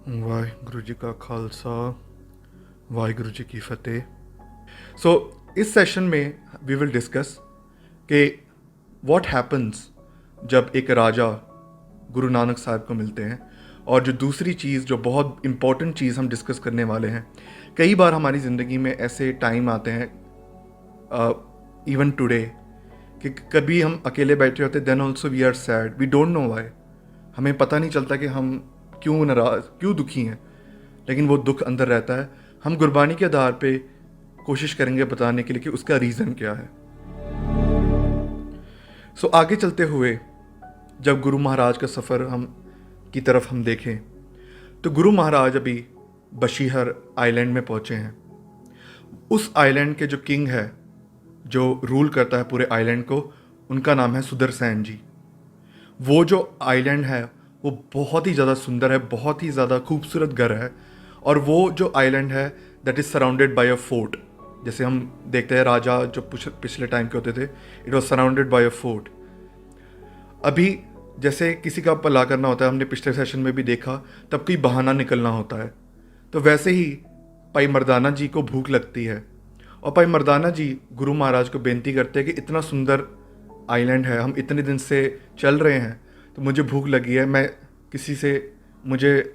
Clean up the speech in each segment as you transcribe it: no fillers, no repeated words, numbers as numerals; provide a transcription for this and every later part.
वाहिगुरु जी का खालसा, वाहिगुरु जी की फतेह। सो इस सेशन में वी विल डिस्कस कि व्हाट हैपन्स जब एक राजा गुरु नानक साहब को मिलते हैं। और जो दूसरी चीज़, जो बहुत इम्पॉर्टेंट चीज़ हम डिस्कस करने वाले हैं, कई बार हमारी ज़िंदगी में ऐसे टाइम आते हैं, इवन टुडे, कि कभी हम अकेले बैठे होते, then also we are sad, we don't know why. हमें पता नहीं चलता कि हम क्यों नाराज, क्यों दुखी हैं, लेकिन वो दुख अंदर रहता है। हम गुरबानी के आधार पे कोशिश करेंगे बताने के लिए कि उसका रीज़न क्या है। सो आगे चलते हुए जब गुरु महाराज का सफ़र हम की तरफ हम देखें, तो गुरु महाराज अभी बशीहर आइलैंड में पहुँचे हैं। उस आइलैंड के जो किंग है, जो रूल करता है पूरे आइलैंड को, उनका नाम है सुदर्शन जी। वो जो आइलैंड है वो बहुत ही ज़्यादा सुंदर है, बहुत ही ज़्यादा खूबसूरत घर है। और वो जो आइलैंड है that is surrounded by a fort. जैसे हम देखते हैं राजा जो पिछले टाइम के होते थे, it was surrounded by a fort. अभी जैसे किसी का भला करना होता है, हमने पिछले सेशन में भी देखा, तब कोई बहाना निकलना होता है। तो वैसे ही भाई मर्दाना जी को भूख लगती है, और भाई मर्दाना जी गुरु महाराज को बेनती करते हैं कि इतना सुंदर आइलैंड है, हम इतने दिन से चल रहे हैं, तो मुझे भूख लगी है, मैं किसी से, मुझे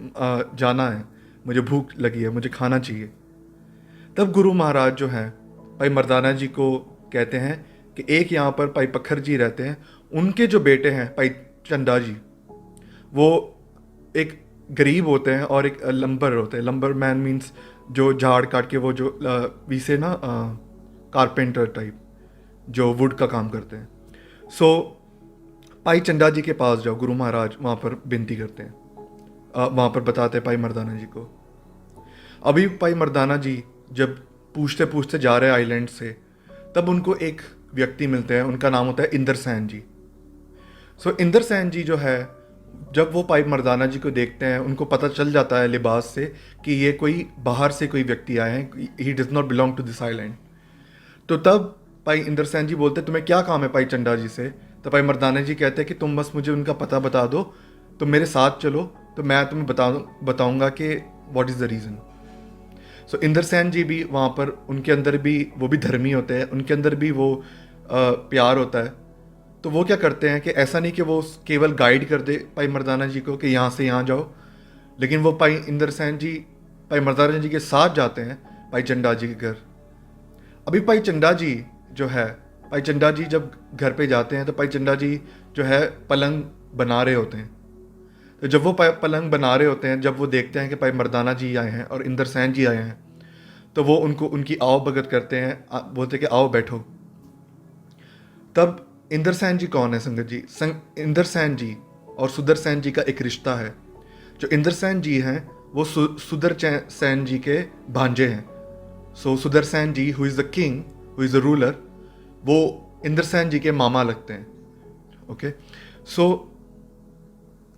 जाना है, मुझे भूख लगी है, मुझे खाना चाहिए। तब गुरु महाराज जो हैं भाई मर्दाना जी को कहते हैं कि एक यहाँ पर भाई पखर जी रहते हैं, उनके जो बेटे हैं भाई चंदा जी, वो एक गरीब होते हैं और एक लंबर होते हैं। लंबर मैन मीन्स जो झाड़ काट के, वो जो वीसे ना कारपेंटर टाइप, जो वुड का काम करते हैं। सो भाई चंदा जी के पास जाओ, गुरु महाराज वहाँ पर विनती करते हैं, वहाँ पर बताते हैं भाई मर्दाना जी को। अभी भाई मर्दाना जी जब पूछते पूछते जा रहे हैं आइलैंड से, तब उनको एक व्यक्ति मिलते हैं, उनका नाम होता है इंदर सैन जी। सो इंदर सैन जी जो है, जब वो भाई मर्दाना जी को देखते हैं, उनको पता चल जाता है लिबास से कि ये कोई बाहर से कोई व्यक्ति आए हैं, he does not belong to this island. तो तब भाई इंदर सैन जी बोलते तुम्हें क्या काम है भाई चंदा जी से। तो भाई मर्दाना जी कहते हैं कि तुम बस मुझे उनका पता बता दो, तुम मेरे साथ चलो, तो मैं तुम्हें बताऊंगा कि what is the reason. So Inder Sain ji भी वहाँ पर, उनके अंदर भी, वो भी धर्मी होते हैं, उनके अंदर भी वो प्यार होता है। तो वो क्या करते हैं कि ऐसा नहीं कि वो केवल गाइड कर दे भाई मर्दाना जी को कि यहाँ से यहाँ जाओ, लेकिन वो भाई इंदर सैन जी भाई मर्दाना जी के साथ जाते हैं भाई चंदा जी के घर। अभी भाई चंदा जी जो है, भाई चंदा जी जब घर पे जाते हैं, तो भाई चंदा जी जो है पलंग बना रहे होते हैं। तो जब वो पलंग बना रहे होते हैं, जब वो देखते हैं कि भाई मर्दाना जी आए हैं और इंदर सैन जी आए हैं, तो वो उनको उनकी आओ भगत करते हैं, बोलते कि आओ बैठो। तब इंदर सैन जी कौन है संगत जी? इंदर सैन जी और सुदर्शन जी का एक रिश्ता है। जो इंदर सैन जी हैं वो सुदर्शन जी के भांजे हैं। So Sudarshan ji who is the king, who is the ruler, वो इंदर सैन जी के मामा लगते हैं। ओके, सो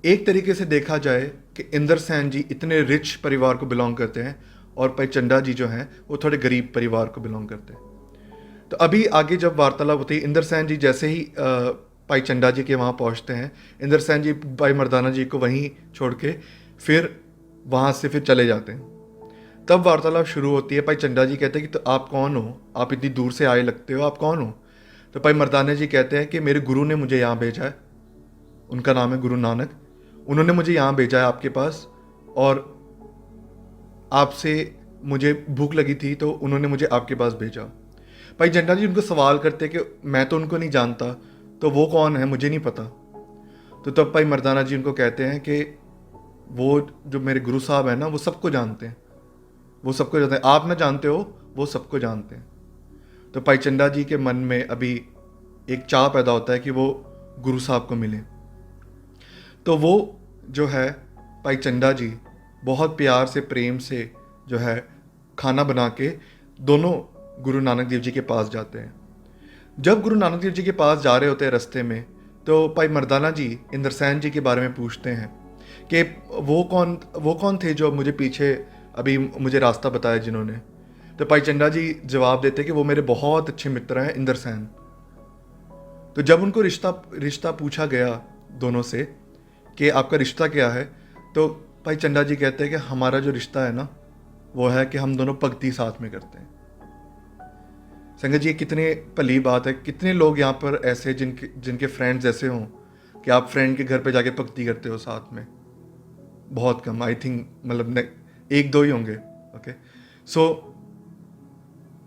एक तरीके से देखा जाए कि इंदर सैन जी इतने रिच परिवार को बिलोंग करते हैं, और भाई चंदा जी जो हैं वो थोड़े गरीब परिवार को बिलोंग करते हैं। तो अभी आगे जब वार्तालाप होती है, इंदर सैन जी जैसे ही भाई चंदा जी के वहाँ पहुँचते हैं, इंदर सैन जी भाई मर्दाना जी को वहीं छोड़ के फिर वहाँ से फिर चले जाते हैं। तब वार्तालाप शुरू होती है। भाई चंदा जी कहते हैं कि तो आप कौन हो, आप इतनी दूर से आए लगते हो, आप कौन हो? तो भाई मर्दाना जी कहते हैं कि मेरे गुरु ने मुझे यहाँ भेजा है, उनका नाम है गुरु नानक, उन्होंने मुझे यहाँ भेजा है आपके पास, और आपसे मुझे भूख लगी थी तो उन्होंने मुझे आपके पास भेजा। भाई चंदा जी उनको सवाल करते कि मैं तो उनको नहीं जानता, तो वो कौन है, मुझे नहीं पता। तो तब भाई मर्दाना जी उनको कहते हैं कि वो जो मेरे गुरु साहब हैं ना, वो सबको जानते हैं, वो सबको जानते हैं, आप ना जानते हो, वो सबको जानते हैं। तो भाई चंदा जी के मन में अभी एक चाह पैदा होता है कि वो गुरु साहब को मिले। तो वो जो है भाई चंदा जी बहुत प्यार से, प्रेम से जो है खाना बना के दोनों गुरु नानक देव जी के पास जाते हैं। जब गुरु नानक देव जी के पास जा रहे होते हैं रास्ते में, तो भाई मर्दाना जी इंदर सैन जी के बारे में पूछते हैं कि वो कौन थे जो मुझे पीछे अभी मुझे रास्ता बताया जिन्होंने। तो भाई चंदा जी जवाब देते कि वो मेरे बहुत अच्छे मित्र हैं इंदर सैन। तो जब उनको रिश्ता पूछा गया दोनों से कि आपका रिश्ता क्या है, तो भाई चंदा जी कहते हैं कि हमारा जो रिश्ता है ना, वो है कि हम दोनों भक्ति साथ में करते हैं। संगत जी, ये कितने भली बात है। कितने लोग यहाँ पर ऐसे जिनके जिनके फ्रेंड्स ऐसे हों कि आप फ्रेंड के घर पे जाके भक्ति करते हो साथ में? बहुत कम, आई थिंक, मतलब एक दो ही होंगे। ओके, सो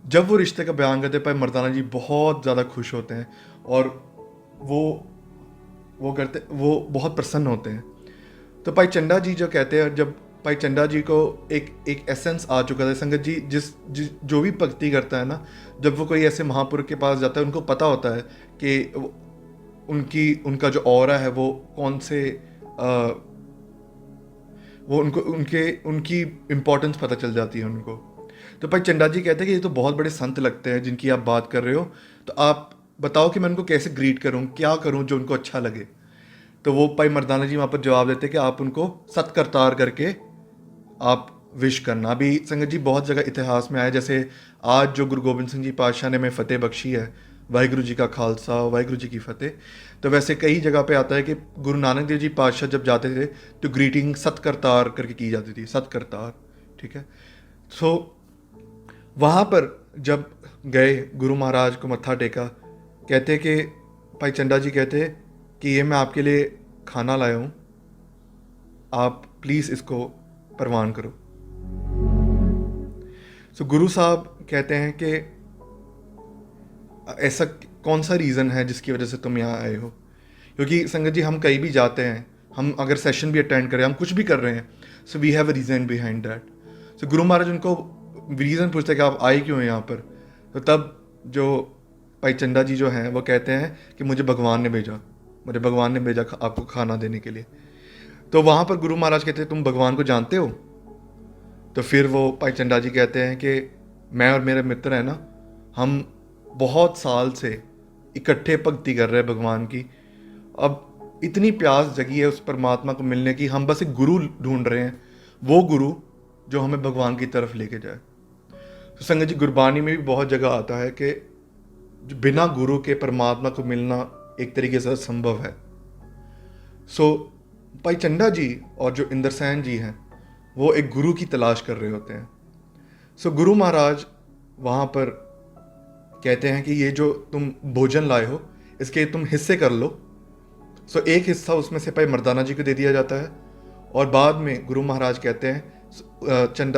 जब वो रिश्ते का बयान करते हैं, भाई मर्दाना जी बहुत ज़्यादा खुश होते हैं और वो बहुत प्रसन्न होते हैं। तो भाई चंदा जी जो कहते हैं, जब भाई चंदा जी को एक एसेंस आ चुका था संगत जी, जो भी भक्ति करता है ना, जब वो कोई ऐसे महापुरुष के पास जाता है, उनको पता होता है कि उनका जो ऑरा है वो कौन से वो उनकी इम्पोर्टेंस पता चल जाती है उनको। तो भाई चंदा जी कहते हैं कि ये तो बहुत बड़े संत लगते हैं जिनकी आप बात कर रहे हो, तो आप बताओ कि मैं उनको कैसे ग्रीट करूं, क्या करूं जो उनको अच्छा लगे। तो वो भाई मर्दाना जी वहाँ पर जवाब देते हैं कि आप उनको सत्करतार करके आप विश करना। अभी संगत जी बहुत जगह इतिहास में आया, जैसे आज जो गुरु गोबिंद सिंह जी पातशाह ने हमें फतेह बख्शी है, वाहिगुरु जी का खालसा वाहिगुरु जी की फतेह, तो वैसे कई जगह पे आता है कि गुरु नानक देव जी पातशाह जब जाते थे तो ग्रीटिंग सत्करतार करके की जाती थी, सत्करतार। ठीक है, सो वहाँ पर जब गए गुरु महाराज को मत्था टेका, कहते कि भाई चंदा जी कहते कि ये मैं आपके लिए खाना लाया हूँ, आप प्लीज़ इसको परवान करो। सो गुरु साहब कहते हैं कि ऐसा कौन सा रीज़न है जिसकी वजह से तुम यहाँ आए हो? क्योंकि संगत जी हम कहीं भी जाते हैं, हम अगर सेशन भी अटेंड करें, हम कुछ भी कर रहे हैं, so we have a reason behind that. So Guru Maharaj उनको रीज़न पूछते हैं कि आप आए क्यों हैं यहाँ पर? तो तब जो भाई चंदा जी जो हैं वो कहते हैं कि मुझे भगवान ने भेजा आपको खाना देने के लिए। तो वहाँ पर गुरु महाराज कहते हैं तुम भगवान को जानते हो? तो फिर वो भाई चंदा जी कहते हैं कि मैं और मेरे मित्र हैं ना, हम बहुत साल से इकट्ठे भक्ति कर रहे हैं भगवान की। अब इतनी प्यास जगी है उस परमात्मा को मिलने की, हम बस एक गुरु ढूंढ रहे हैं, वो गुरु जो हमें भगवान की तरफ लेके जाए। तो संगत जी गुरबानी में भी बहुत जगह आता है कि जो बिना गुरु के परमात्मा को मिलना एक तरीके से असंभव है। सो भाई चंदा जी और जो इंद्रसेन जी हैं वो एक गुरु की तलाश कर रहे होते हैं। सो गुरु महाराज वहाँ पर कहते हैं कि ये जो तुम भोजन लाए हो इसके तुम हिस्से कर लो। सो एक हिस्सा उसमें से भाई मर्दाना जी को दे दिया जाता है और बाद में गुरु महाराज कहते हैं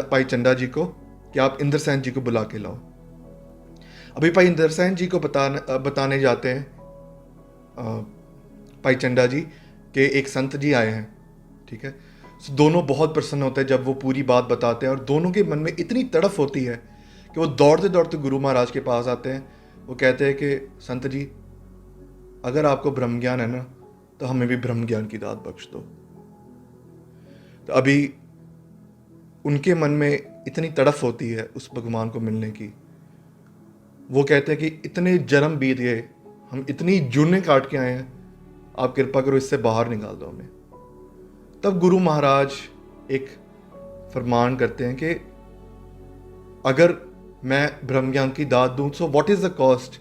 भाई चंदा जी को कि आप इंद्रसेन जी को बुला के लाओ। अभी भाई इंद्रसेन जी को बताने जाते हैं भाई चंदा जी के एक संत जी आए हैं। ठीक है, so दोनों बहुत प्रसन्न होते हैं जब वो पूरी बात बताते हैं और दोनों के मन में इतनी तड़फ होती है कि वो दौड़ते दौड़ते गुरु महाराज के पास आते हैं। वो कहते हैं कि संत जी, अगर आपको ब्रह्म ज्ञान है ना तो हमें भी ब्रह्म ज्ञान की दात बख्श दो। तो अभी उनके मन में इतनी तड़फ होती है उस भगवान को मिलने की। वो कहते हैं कि इतने जन्म बीत गए, हम इतनी जुर्नें काट के आए हैं, आप कृपा करो इससे बाहर निकाल दो हमें। तब गुरु महाराज एक फरमान करते हैं कि अगर मैं ब्रह्म ज्ञान की दात दूं so what is the cost,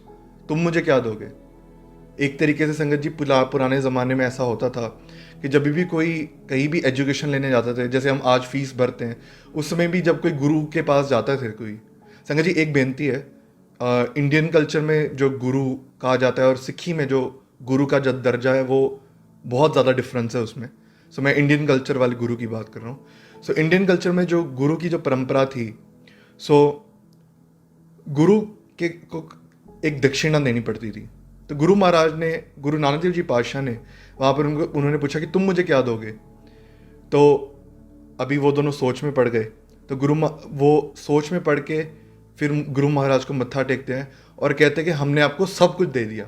तुम मुझे क्या दोगे? एक तरीके से संगत जी पुराने ज़माने में ऐसा होता था कि जब भी कोई कहीं भी एजुकेशन लेने जाते थे, जैसे हम आज फीस भरते हैं, उस समय भी जब कोई गुरु के पास जाता थे कोई, संगत जी एक बेनती है, इंडियन कल्चर में जो गुरु कहा जाता है और सिक्खी में जो गुरु का जो दर्जा है वो बहुत ज़्यादा डिफरेंस है उसमें। सो मैं इंडियन कल्चर वाले गुरु की बात कर रहा हूँ। सो इंडियन कल्चर में जो गुरु की जो परंपरा थी, सो गुरु के को एक दक्षिणा देनी पड़ती थी। तो गुरु महाराज ने, गुरु नानक देव जी पातशाह ने वहाँ पर उन्होंने पूछा कि तुम मुझे क्या दोगे? तो अभी वो दोनों सोच में पड़ गए। तो वो सोच में पड़ के फिर गुरु महाराज को मत्था टेकते हैं और कहते हैं कि हमने आपको सब कुछ दे दिया,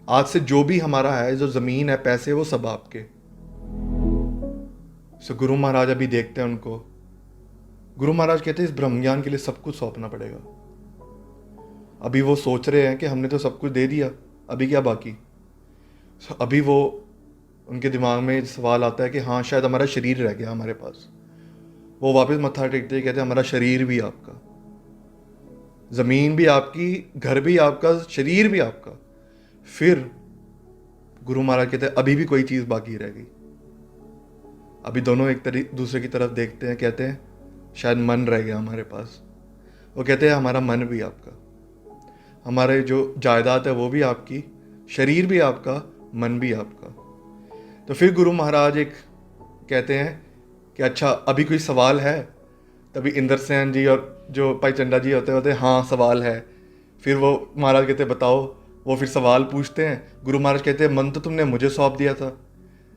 आज से जो भी हमारा है, जो ज़मीन है, पैसे, वो सब आपके। सो गुरु महाराज अभी देखते हैं उनको। गुरु महाराज कहते हैं इस ब्रह्म ज्ञान के लिए सब कुछ सौंपना पड़ेगा। अभी वो सोच रहे हैं कि हमने तो सब कुछ दे दिया, अभी क्या बाकी? अभी वो उनके दिमाग में सवाल आता है कि हाँ शायद हमारा शरीर रह गया हमारे पास। वो वापस मत्था टेकते हैं, कहते हैं हमारा शरीर भी आपका, ज़मीन भी आपकी, घर भी आपका, शरीर भी आपका। फिर गुरु महाराज कहते हैं अभी भी कोई चीज़ बाकी रह गई। अभी दोनों दूसरे की तरफ देखते हैं, कहते हैं शायद मन रह गया हमारे पास। वो कहते हैं हमारा मन भी आपका, हमारे जो जायदाद है वो भी आपकी, शरीर भी आपका, मन भी आपका। तो फिर गुरु महाराज एक कहते हैं कि अच्छा अभी कोई सवाल है। तभी इंद्रसेन जी और जो भाई चंडा जी होते हैं हाँ सवाल है। फिर वो महाराज कहते हैं बताओ। वो फिर सवाल पूछते हैं। गुरु महाराज कहते हैं मन तो तुमने मुझे सौंप दिया था,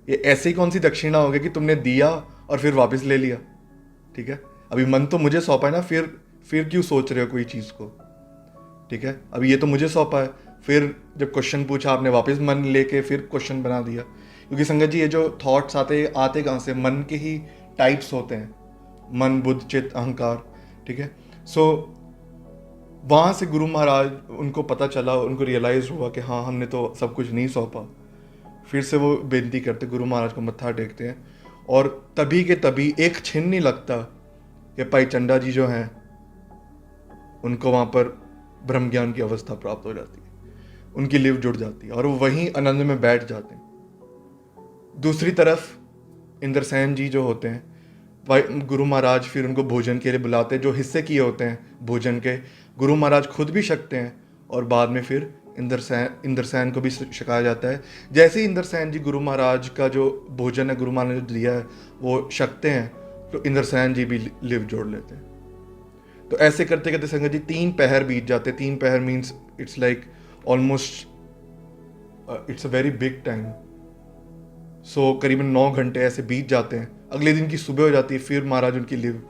ये ऐसी ही कौन सी दक्षिणा हो गई कि तुमने दिया और फिर वापस ले लिया। ठीक है, अभी मन तो मुझे सौंपा है ना, फिर क्यों सोच रहे हो कोई चीज़ को। ठीक है, अभी ये तो मुझे सौंपा है, फिर जब क्वेश्चन पूछा आपने वापस मन लेके फिर क्वेश्चन बना दिया। क्योंकि संगत जी ये जो थॉट्स आते कहाँ से, मन के ही टाइप्स होते हैं, मन बुद्ध चित्त अहंकार। ठीक है, सो वहाँ से गुरु महाराज उनको पता चला, उनको रियलाइज हुआ कि हाँ हमने तो सब कुछ नहीं सौंपा। फिर से वो बेनती करते, गुरु महाराज को मत्था टेकते हैं, और तभी के तभी एक छिन नहीं लगता कि भाई चंडा जी जो हैं उनको वहाँ पर ब्रह्म ज्ञान की अवस्था प्राप्त हो जाती है, उनकी लिव जुड़ जाती है और वो वहीं आनंद में बैठ जाते हैं। दूसरी तरफ इंद्रसेन जी जो होते हैं, गुरु महाराज फिर उनको भोजन के लिए बुलाते हैं, जो हिस्से किए होते हैं भोजन के गुरु महाराज खुद भी छकते हैं, और बाद में फिर इंद्रसेन को भी छकाया जाता है। जैसे ही इंद्रसेन जी गुरु महाराज का जो भोजन है गुरु महाराज ने जो दिया है वो छकते हैं, तो इंद्रसेन जी भी लिव जोड़ लेते हैं। तो ऐसे करते करते संगत जी 3 पहर बीत जाते। 3 पहर means it's like almost it's a very big time. So करीबन 9 घंटे ऐसे बीत जाते हैं। अगले दिन की सुबह हो जाती है, फिर महाराज उनकी लिव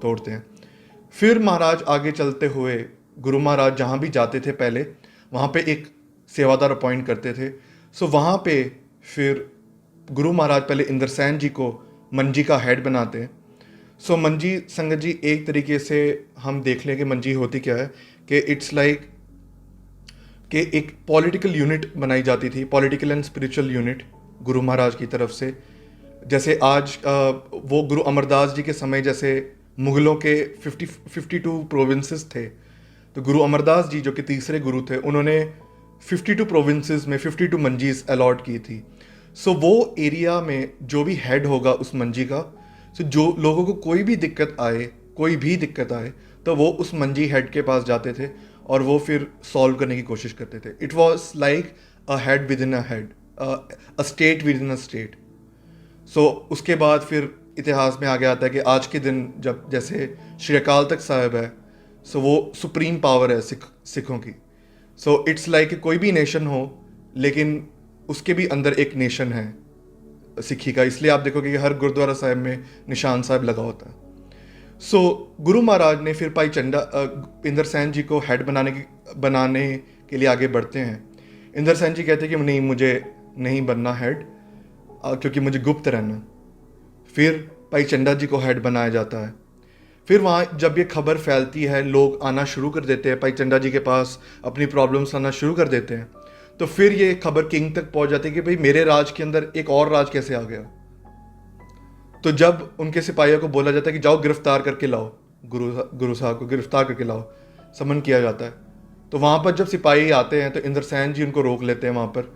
तोड़ते हैं। फिर महाराज आगे चलते हुए गुरु महाराज जहाँ भी जाते थे पहले वहाँ पे एक सेवादार अपॉइंट करते थे। सो वहाँ पे फिर गुरु महाराज पहले इंद्रसेन जी को मंजी का हेड बनाते हैं। सो मंजी संगत जी एक तरीके से हम देख लें कि मंजी होती क्या है, कि इट्स लाइक कि एक पॉलिटिकल यूनिट बनाई जाती थी, political and spiritual unit Guru Maharaj की तरफ से। जैसे आज वो गुरु अमरदास जी के समय जैसे मुगलों के 52 प्रोविंसेस थे, तो गुरु अमरदास जी जो कि तीसरे गुरु थे उन्होंने 52 प्रोविंसेस में 52 मंजीज अलॉट की थी। सो वो एरिया में जो भी हेड होगा उस मंजी का, सो जो लोगों को कोई भी दिक्कत आए तो वो उस मंजी हेड के पास जाते थे और वो फिर सॉल्व करने की कोशिश करते थे। It was like a head within a head, a state within a state. So उसके बाद फिर इतिहास में आगे आता है कि आज के दिन जब जैसे श्री अकाल तख्त साहिब है, सो वो सुप्रीम पावर है सिखों की। सो इट्स लाइक कोई भी नेशन हो लेकिन उसके भी अंदर एक नेशन है सिखी का, इसलिए आप देखोगे कि हर गुरुद्वारा साहिब में निशान साहिब लगा होता है। सो गुरु महाराज ने फिर भाई इंद्रसेन जी को हेड बनाने के लिए आगे बढ़ते हैं। इंद्रसेन जी कहते हैं कि नहीं, मुझे नहीं बनना हेड, क्योंकि मुझे गुप्त रहना। फिर भाई चंडा जी को हेड बनाया जाता है। फिर वहाँ जब ये खबर फैलती है, लोग आना शुरू कर देते हैं भाई चंडा जी के पास, अपनी प्रॉब्लम्स आना शुरू कर देते हैं, तो फिर ये खबर किंग तक पहुँच जाती है कि भाई मेरे राज के अंदर एक और राज कैसे आ गया। तो जब उनके सिपाहियों को बोला जाता है कि जाओ गिरफ्तार करके लाओ, गुरु साहब को गिरफ्तार करके लाओ, समन किया जाता है। तो वहाँ पर जब सिपाही आते हैं तो इंद्रसेन जी उनको रोक लेते हैं वहाँ पर।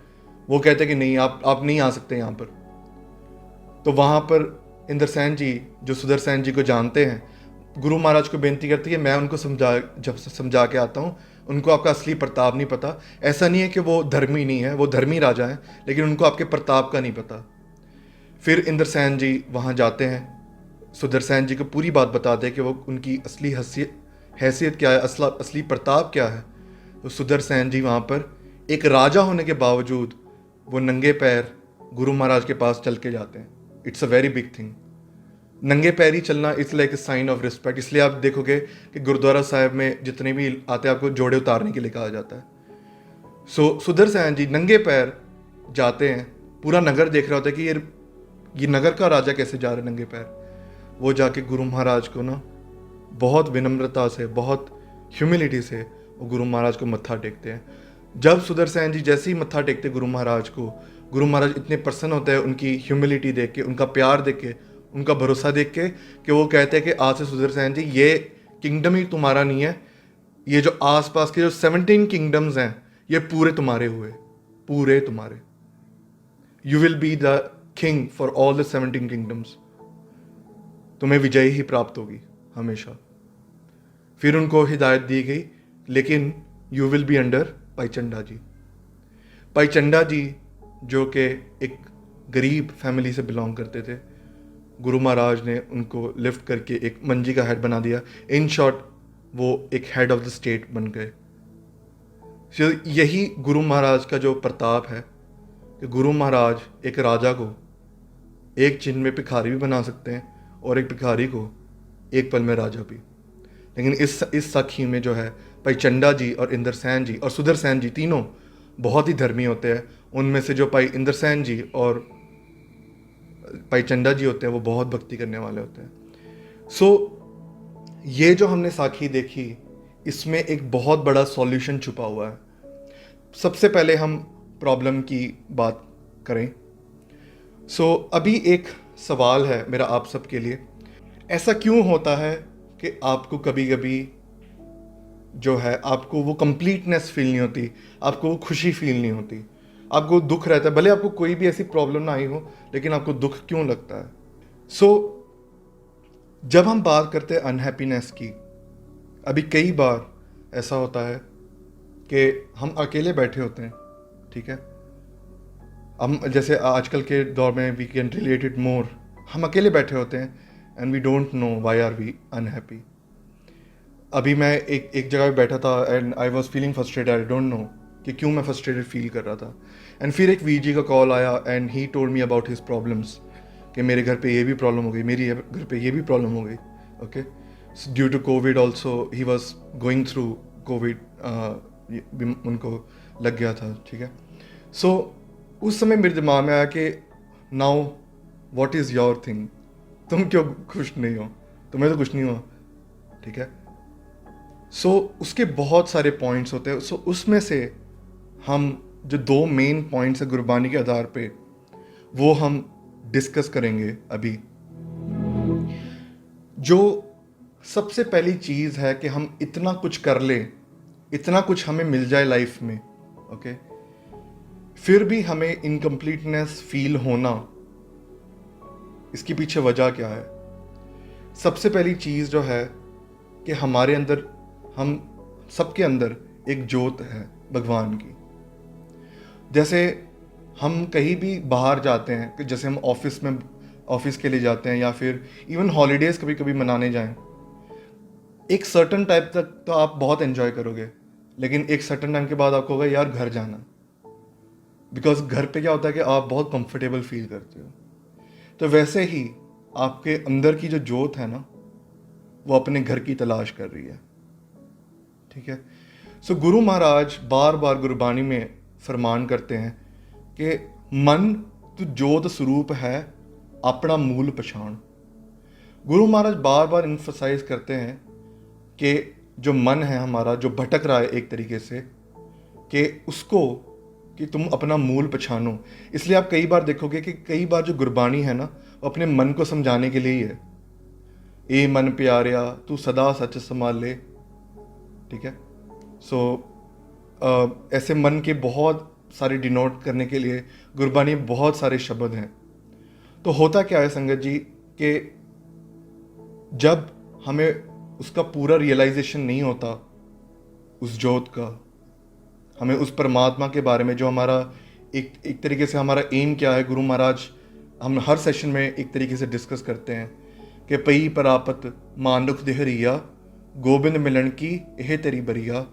वो कहते हैं कि नहीं, आप नहीं आ सकते यहाँ पर। तो वहाँ पर इंद्रसेन जी जो सुदर्शन जी को जानते हैं, गुरु महाराज को बेनती करती है मैं उनको समझा के आता हूँ, उनको आपका असली प्रताप नहीं पता। ऐसा नहीं है कि वो धर्मी नहीं है, वो धर्मी राजा हैं, लेकिन उनको आपके प्रताप का नहीं पता। फिर इंद्रसेन जी वहाँ जाते हैं, सुदर्शन जी को पूरी बात बताते हैं कि वो उनकी असली हैसियत क्या है, असली प्रताप क्या है। तो सुदर्शन जी वहाँ पर एक राजा होने के बावजूद वो नंगे पैर गुरु महाराज के पास चल के जाते हैं। It's a very big thing. नंगे पैर ही चलना it's like a sign of respect. इसलिए आप देखोगे कि गुरुद्वारा साहिब में जितने भी आते हैं आपको जोड़े उतारने के लिए कहा जाता है। सो सुदर्शन जी नंगे पैर जाते हैं, पूरा नगर देख रहा होता है कि ये नगर का राजा कैसे जा रहे नंगे पैर। वो जाके गुरु महाराज को ना बहुत विनम्रता से, बहुत ह्यूमिलिटी से वो गुरु महाराज को मत्था टेकते हैं। जब सुदर्शन जी जैसे ही मत्था टेकते गुरु महाराज को, गुरु महाराज इतने प्रसन्न होते हैं उनकी ह्यूमिलिटी देख के, उनका प्यार देख के, उनका भरोसा देख के, कि वो कहते हैं कि आज से सुदर्शन जी ये किंगडम ही तुम्हारा नहीं है, ये जो आसपास के जो 17 किंगडम्स हैं ये पूरे तुम्हारे हुए, पूरे तुम्हारे। You will be the king for all the 17 kingdoms, तुम्हें विजय ही प्राप्त होगी हमेशा। फिर उनको हिदायत दी गई, लेकिन यू विल बी अंडर पाईचंडा जी। पाईचंडा जी जो कि एक गरीब फैमिली से बिलोंग करते थे, गुरु महाराज ने उनको लिफ्ट करके एक मंजी का हेड बना दिया। इन शॉर्ट वो एक हेड ऑफ द स्टेट बन गए। So, यही गुरु महाराज का जो प्रताप है कि गुरु महाराज एक राजा को एक चिन्ह में भिखारी भी बना सकते हैं और एक भिखारी को एक पल में राजा भी। लेकिन इस साखी में जो है पाईचंडा जी और इंद्रसेन जी और सुदर्शन जी तीनों बहुत ही धर्मी होते हैं। उनमें से जो पाई इंद्रसेन जी और पाईचंडा जी होते हैं वो बहुत भक्ति करने वाले होते हैं। सो ये जो हमने साखी देखी, इसमें एक बहुत बड़ा सॉल्यूशन छुपा हुआ है। सबसे पहले हम प्रॉब्लम की बात करें। सो अभी एक सवाल है मेरा आप सबके लिए, ऐसा क्यों होता है कि आपको कभी कभी जो है आपको वो कंप्लीटनेस फील नहीं होती, आपको वो खुशी फील नहीं होती, आपको दुख रहता है, भले आपको कोई भी ऐसी प्रॉब्लम ना आई हो, लेकिन आपको दुख क्यों लगता है? जब हम बात करते हैं अनहैप्पीनेस की, अभी कई बार ऐसा होता है कि हम अकेले बैठे होते हैं, ठीक है, हम जैसे आजकल के दौर में we can relate it more, हम अकेले बैठे होते हैं and we don't know why are we unhappy. अभी मैं एक जगह पे बैठा था and I was feeling frustrated, I don't know कि क्यों मैं फ्रस्ट्रेटेड फील कर रहा था। एंड फिर एक वीजी का कॉल आया and he told me about his problems कि मेरे घर पे ये भी प्रॉब्लम हो गई, मेरी घर पे ये भी प्रॉब्लम हो गई। Okay, due to Covid also he was going through Covid, उनको लग गया था, ठीक है। सो उस समय मेरे दिमाग में आया कि now what is your thing, तुम क्यों खुश नहीं हो, तुम्हें तो कुछ नहीं हुआ, ठीक है। उसके बहुत सारे पॉइंट्स होते हैं। उसमें से हम जो 2 मेन पॉइंट्स है गुरबानी के आधार पे, वो हम डिस्कस करेंगे अभी। जो सबसे पहली चीज़ है कि हम इतना कुछ कर ले, इतना कुछ हमें मिल जाए लाइफ में, ओके, फिर भी हमें इनकम्प्लीटनेस फील होना, इसके पीछे वजह क्या है? सबसे पहली चीज़ जो है कि हमारे अंदर, हम सबके अंदर एक जोत है भगवान की। जैसे हम कहीं भी बाहर जाते हैं, कि जैसे हम ऑफिस के लिए जाते हैं या फिर इवन हॉलीडेज कभी कभी मनाने जाएं, एक सर्टन टाइप तक तो आप बहुत एंजॉय करोगे, लेकिन एक सर्टन टाइम के बाद आपको होगा यार घर जाना, बिकॉज घर पे क्या होता है कि आप बहुत कंफर्टेबल फील करते हो। तो वैसे ही आपके अंदर की जो जोत है ना, वो अपने घर की तलाश कर रही है, ठीक है। गुरु महाराज बार बार गुरबानी में फरमान करते हैं कि मन तू जोत स्वरूप है, अपना मूल पछाण। गुरु महाराज बार बार इन्फोसाइज करते हैं कि जो मन है हमारा, जो भटक रहा है एक तरीके से, कि उसको, कि तुम अपना मूल पछानो। इसलिए आप कई बार देखोगे कि कई बार जो गुरबानी है ना, वो अपने मन को समझाने के लिए ही है। ए मन प्यारिया तू सदा सच संभाले, ठीक है। ऐसे मन के बहुत सारे डिनोट करने के लिए गुरबानी में बहुत सारे शब्द हैं। तो होता क्या है संगत जी, कि जब हमें उसका पूरा रियलाइजेशन नहीं होता उस जोत का, हमें उस परमात्मा के बारे में, जो हमारा एक तरीके से हमारा एम क्या है, गुरु महाराज हम हर सेशन में एक तरीके से डिस्कस करते हैं कि पई परापत मानुख देहरिया, गोबिंद मिलन की यह तेरी बरिया,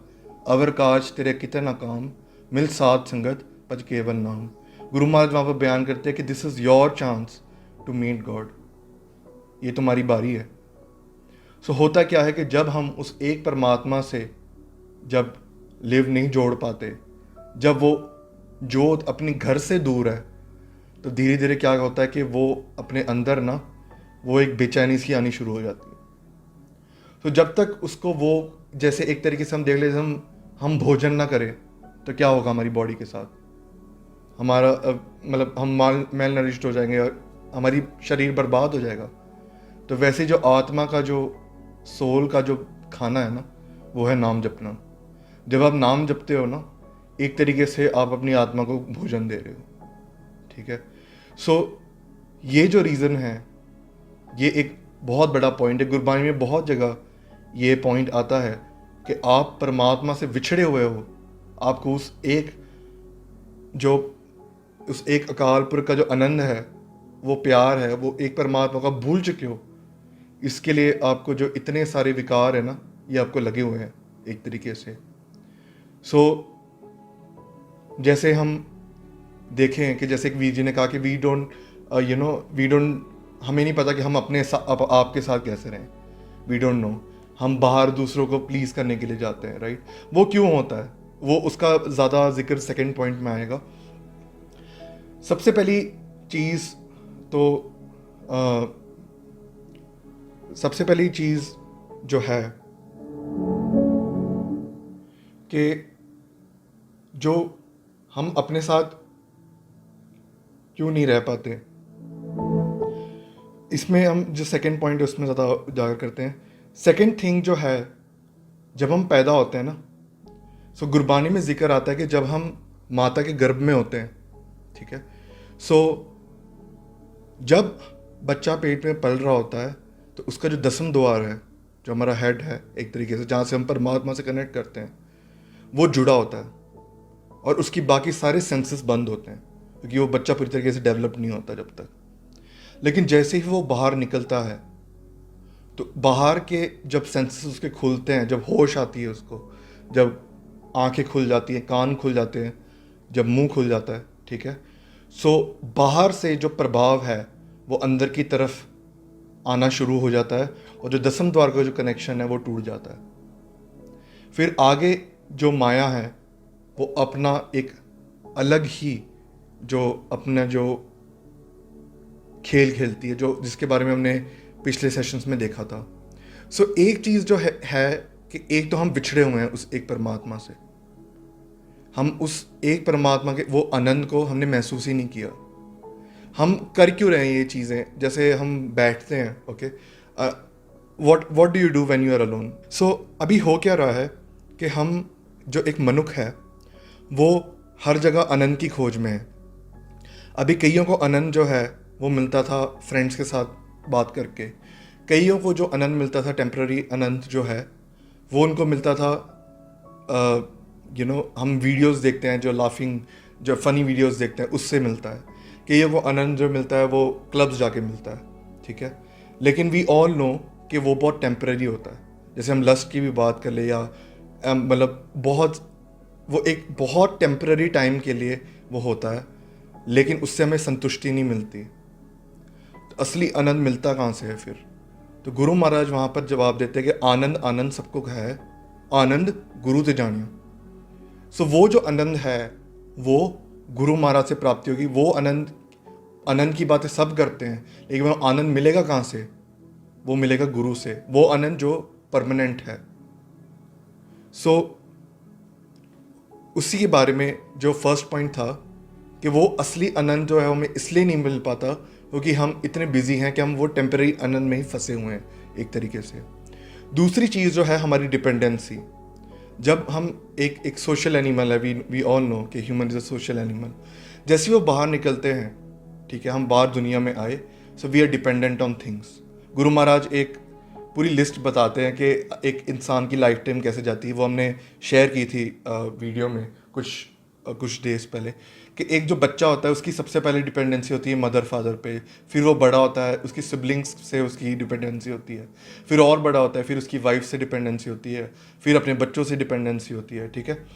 अवर काज तेरे किते ना काम, मिल साध संगत पज केवल नाम। गुरु महाराज वहाँ पर बयान करते हैं कि this is your chance to meet God, ये तुम्हारी बारी है। होता क्या है कि जब हम उस एक परमात्मा से जब लिव नहीं जोड़ पाते, जब वो जोत अपनी घर से दूर है, तो धीरे धीरे क्या होता है कि वो अपने अंदर ना, वो एक बेचैनी सी आनी शुरू हो जाती है। जब तक उसको वो, जैसे एक तरीके से हम देख ले, हम भोजन ना करें तो क्या होगा हमारी बॉडी के साथ, हमारा मतलब हम मेल नरिश्ड हो जाएंगे और हमारी शरीर बर्बाद हो जाएगा। तो वैसे जो आत्मा का, जो सोल का जो खाना है ना, वो है नाम जपना। जब आप नाम जपते हो ना, एक तरीके से आप अपनी आत्मा को भोजन दे रहे हो, ठीक है। ये जो रीज़न है, ये एक बहुत बड़ा पॉइंट है। गुरबानी में बहुत जगह ये पॉइंट आता है कि आप परमात्मा से विछड़े हुए हो, आपको उस एक अकाल पुरख का जो आनंद है, वो प्यार है, वो एक परमात्मा का भूल चुके हो। इसके लिए आपको जो इतने सारे विकार है ना, ये आपको लगे हुए हैं एक तरीके से। जैसे हम देखें कि जैसे एक वीर जी ने कहा कि वी डोंट हमें नहीं पता कि हम आपके साथ कैसे रहें, वी डोंट नो। हम बाहर दूसरों को प्लीज़ करने के लिए जाते हैं, राइट। वो क्यों होता है, वो उसका ज़्यादा जिक्र सेकंड पॉइंट में आएगा। सबसे पहली चीज़ जो है कि जो हम अपने साथ क्यों नहीं रह पाते, इसमें हम जो सेकंड पॉइंट है उसमें ज़्यादा उजागर करते हैं। सेकंड थिंग जो है, जब हम पैदा होते हैं ना, गुरबानी में जिक्र आता है कि जब हम माता के गर्भ में होते हैं, ठीक है, जब बच्चा पेट में पल रहा होता है तो उसका जो दसम द्वार है, जो हमारा हेड है एक तरीके से, जहाँ से हम परमात्मा से कनेक्ट करते हैं, वो जुड़ा होता है और उसकी बाकी सारे सेंसेस बंद होते हैं, क्योंकि वो बच्चा पूरी तरीके से डेवलप नहीं होता जब तक। लेकिन जैसे ही वो बाहर निकलता है तो बाहर के जब सेंसेस उसके खुलते हैं, जब होश आती है उसको, जब आंखें खुल जाती हैं, कान खुल जाते हैं, जब मुंह खुल जाता है, ठीक है, बाहर से जो प्रभाव है वो अंदर की तरफ आना शुरू हो जाता है और जो दसम द्वार का जो कनेक्शन है वो टूट जाता है। फिर आगे जो माया है वो अपना एक अलग ही अपना जो खेल खेलती है, जो जिसके बारे में हमने पिछले सेशंस में देखा था। एक चीज़ जो है कि एक तो हम बिछड़े हुए हैं उस एक परमात्मा से, हम उस एक परमात्मा के वो आनंद को हमने महसूस ही नहीं किया। हम कर क्यों रहे हैं ये चीज़ें, जैसे हम बैठते हैं, okay, what do you do when you are alone. अभी हो क्या रहा है कि हम जो एक मनुष्य है वो हर जगह आनंद की खोज में है। अभी कईयों को आनंद जो है वो मिलता था फ्रेंड्स के साथ बात करके, कईयों को जो आनंद मिलता था, टेम्पररी आनंद जो है वो उनको मिलता था, हम वीडियोस देखते हैं जो लाफिंग, जो फ़नी वीडियोस देखते हैं, उससे मिलता है। कईयों को आनंद जो मिलता है वो क्लब्स जाके मिलता है, ठीक है। लेकिन वी ऑल नो कि वो बहुत टेम्पररी होता है। जैसे हम लस्ट की भी बात कर ले, या मतलब वो एक बहुत टेम्पररी टाइम के लिए वो होता है, लेकिन उससे हमें संतुष्टि नहीं मिलती। तो असली आनंद मिलता कहाँ से है फिर? तो गुरु महाराज वहाँ पर जवाब देते हैं कि आनंद सबको है, आनंद गुरु से जानियो। वो जो आनंद है वो गुरु महाराज से प्राप्ति होगी। वो आनंद की बातें सब करते हैं, लेकिन वो आनंद मिलेगा कहाँ से? वो मिलेगा गुरु से, वो आनंद जो परमानेंट है। उसी के बारे में जो फर्स्ट पॉइंट था कि वो असली आनंद जो है हमें इसलिए नहीं मिल पाता क्योंकि हम इतने बिजी हैं कि हम वो टेम्पररी आनंद में ही फंसे हुए हैं एक तरीके से। दूसरी चीज़ जो है हमारी डिपेंडेंसी। जब हम एक सोशल एनिमल है, वी ऑल नो कि human is a social animal. जैसे वो बाहर निकलते हैं, ठीक है, हम बाहर दुनिया में आए, we are dependent on things. गुरु महाराज एक पूरी लिस्ट बताते हैं कि एक इंसान की लाइफ टाइम कैसे जाती है। वो हमने शेयर की थी वीडियो में कुछ डेज पहले, कि एक जो बच्चा होता है उसकी सबसे पहले डिपेंडेंसी होती है मदर फादर पे, फिर वो बड़ा होता है उसकी सिबलिंग्स से उसकी डिपेंडेंसी होती है, फिर और बड़ा होता है फिर उसकी वाइफ से डिपेंडेंसी होती है, फिर अपने बच्चों से डिपेंडेंसी होती है, ठीक है।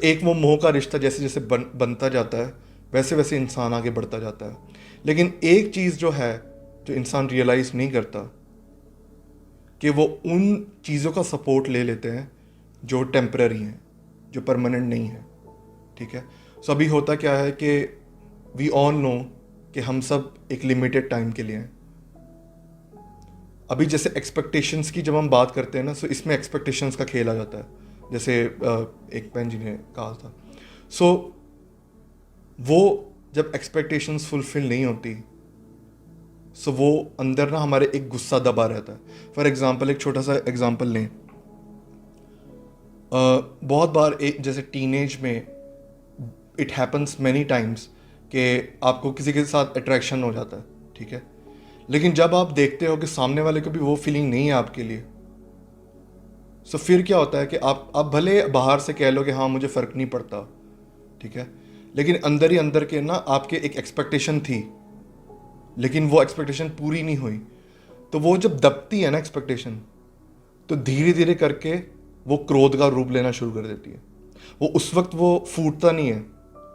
एक वो मोह का रिश्ता जैसे जैसे बनता जाता है वैसे वैसे इंसान आगे बढ़ता जाता है। लेकिन एक चीज़ जो है जो इंसान रियलाइज़ नहीं करता कि वो उन चीज़ों का सपोर्ट ले लेते हैं जो टेम्पररी हैं, जो परमानेंट नहीं है, ठीक है। अभी होता क्या है कि वी ऑल नो कि हम सब एक लिमिटेड टाइम के लिए हैं। अभी जैसे एक्सपेक्टेशंस की जब हम बात करते हैं ना, इसमें एक्सपेक्टेशंस का खेल आ जाता है, जैसे एक बहन जी ने कहा था। वो जब एक्सपेक्टेशंस फुलफिल नहीं होती, वो अंदर ना हमारे एक गुस्सा दबा रहता है। फॉर एग्जांपल एक छोटा सा एग्जांपल लें, बहुत बार जैसे टीनेज में इट हैपन्स मैनी टाइम्स कि आपको किसी के साथ अट्रैक्शन हो जाता है, ठीक है। लेकिन जब आप देखते हो कि सामने वाले को भी वो फीलिंग नहीं है आपके लिए, सो फिर क्या होता है कि आप भले बाहर से कह लो कि हाँ मुझे फ़र्क नहीं पड़ता, ठीक है, लेकिन अंदर ही अंदर के ना आपके एक एक्सपेक्टेशन थी, लेकिन वो एक्सपेक्टेशन पूरी नहीं हुई। तो वो जब दबती है ना एक्सपेक्टेशन, तो धीरे धीरे करके वो क्रोध का रूप लेना शुरू कर देती है। वो उस वक्त वो फूटता नहीं है,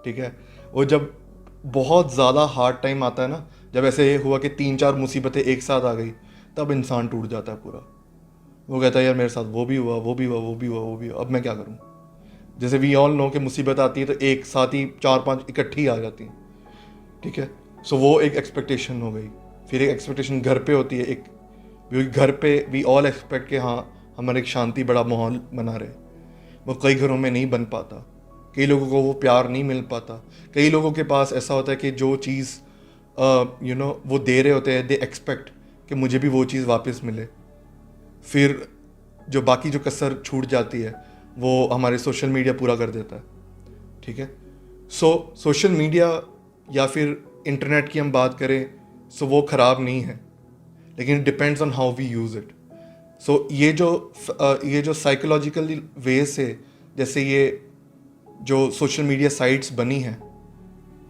ठीक है। वो जब बहुत ज़्यादा हार्ड टाइम आता है ना, जब ऐसे हुआ कि 3-4 मुसीबतें एक साथ आ गई, तब इंसान टूट जाता है पूरा। वो कहता है यार मेरे साथ वो भी हुआ, वो भी हुआ, वो भी हुआ, वो भी हुआ, अब मैं क्या करूँ। जैसे वी ऑल नो कि मुसीबत आती है तो एक साथ ही 4-5 इकट्ठी आ जाती हैं, ठीक है। सो वो एक एक्सपेक्टेशन हो गई। फिर एक एक्सपेक्टेशन घर पे होती है, एक, क्योंकि घर पे वी ऑल एक्सपेक्ट कि हाँ हमारे एक शांति बड़ा माहौल बना रहे। वो कई घरों में नहीं बन पाता, कई लोगों को वो प्यार नहीं मिल पाता। कई लोगों के पास ऐसा होता है कि जो चीज़ वो दे रहे होते हैं, दे एक्सपेक्ट कि मुझे भी वो चीज़ वापस मिले। फिर जो बाकी जो कसर छूट जाती है वो हमारे सोशल मीडिया पूरा कर देता है, ठीक है। सो सोशल मीडिया या फिर इंटरनेट की हम बात करें, सो वो ख़राब नहीं है, लेकिन it depends on how we use it. So ये जो साइकोलॉजिकल वे से जैसे ये जो सोशल मीडिया साइट्स बनी हैं,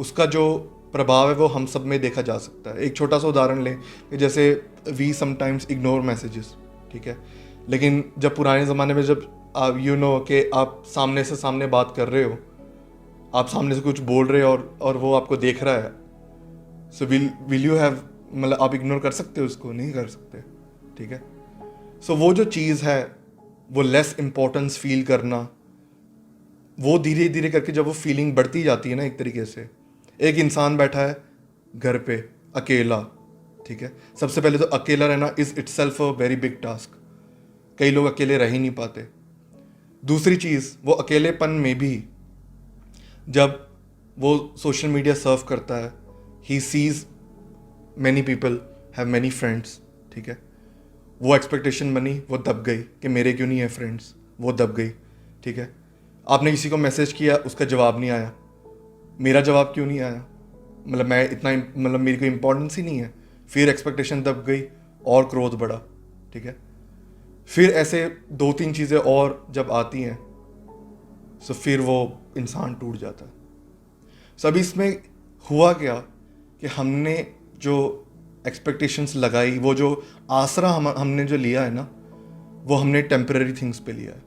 उसका जो प्रभाव है वो हम सब में देखा जा सकता है। एक छोटा सा उदाहरण लें कि जैसे वी समटाइम्स इग्नोर मैसेजेस, ठीक है, लेकिन जब पुराने ज़माने में जब आप कि आप सामने से सामने बात कर रहे हो, आप सामने से कुछ बोल रहे हो और वो आपको देख रहा है, सो विल यू हैव, मतलब आप इग्नोर कर सकते हो उसको? नहीं कर सकते, ठीक है। सो वो जो चीज़ है, वो लेस इम्पोर्टेंस फील करना, वो धीरे धीरे करके जब वो फीलिंग बढ़ती जाती है ना, एक तरीके से एक इंसान बैठा है घर पे अकेला, ठीक है। सबसे पहले तो अकेला रहना is itself a very big task. कई लोग अकेले रह ही नहीं पाते। दूसरी चीज़, वो अकेलेपन में भी जब वो सोशल मीडिया सर्व करता है, he sees many people have many friends, ठीक है। वो एक्सपेक्टेशन बनी, वो दब गई कि मेरे क्यों नहीं है फ्रेंड्स, वो दब गई, ठीक है। आपने किसी को मैसेज किया, उसका जवाब नहीं आया, मेरा जवाब क्यों नहीं आया, मतलब मैं इतना, मतलब मेरी कोई इंपॉर्टेंस ही नहीं है। फिर एक्सपेक्टेशन दब गई और क्रोध बढ़ा, ठीक है। फिर ऐसे 2-3 चीज़ें और जब आती हैं, सो फिर वो इंसान टूट जाता है। सो अभी इसमें हुआ क्या कि हमने जो एक्सपेक्टेशंस लगाई, वो जो आसरा हमने जो लिया है ना, वो हमने टेम्पररी थिंग्स पे लिया है।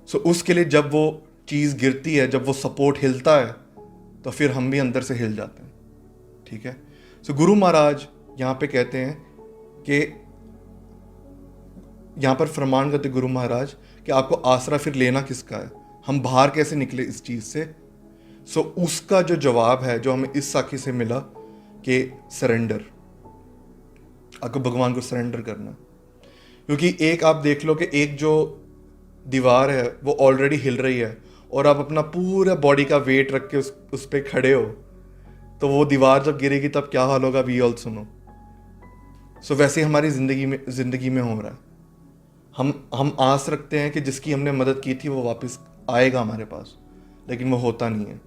सो उसके लिए जब वो चीज़ गिरती है, जब वो सपोर्ट हिलता है, तो फिर हम भी अंदर से हिल जाते हैं, ठीक है। सो गुरु महाराज यहाँ पे कहते हैं कि यहाँ पर फरमान करते गुरु महाराज कि आपको आसरा फिर लेना किसका है, हम बाहर कैसे निकले इस चीज़ से। सो उसका जो जवाब है, जो हमें इस साखी से मिला कि सरेंडर, आपको भगवान को सरेंडर करना। क्योंकि एक आप देख लो कि एक जो दीवार है वो ऑलरेडी हिल रही है, और आप अपना पूरा बॉडी का वेट रख के उस पर खड़े हो, तो वो दीवार जब गिरेगी तब क्या हाल होगा, वी ऑल सुनो। सो वैसे हमारी ज़िंदगी में हो रहा है। हम आस रखते हैं कि जिसकी हमने मदद की थी वो वापस आएगा हमारे पास, लेकिन वो होता नहीं है,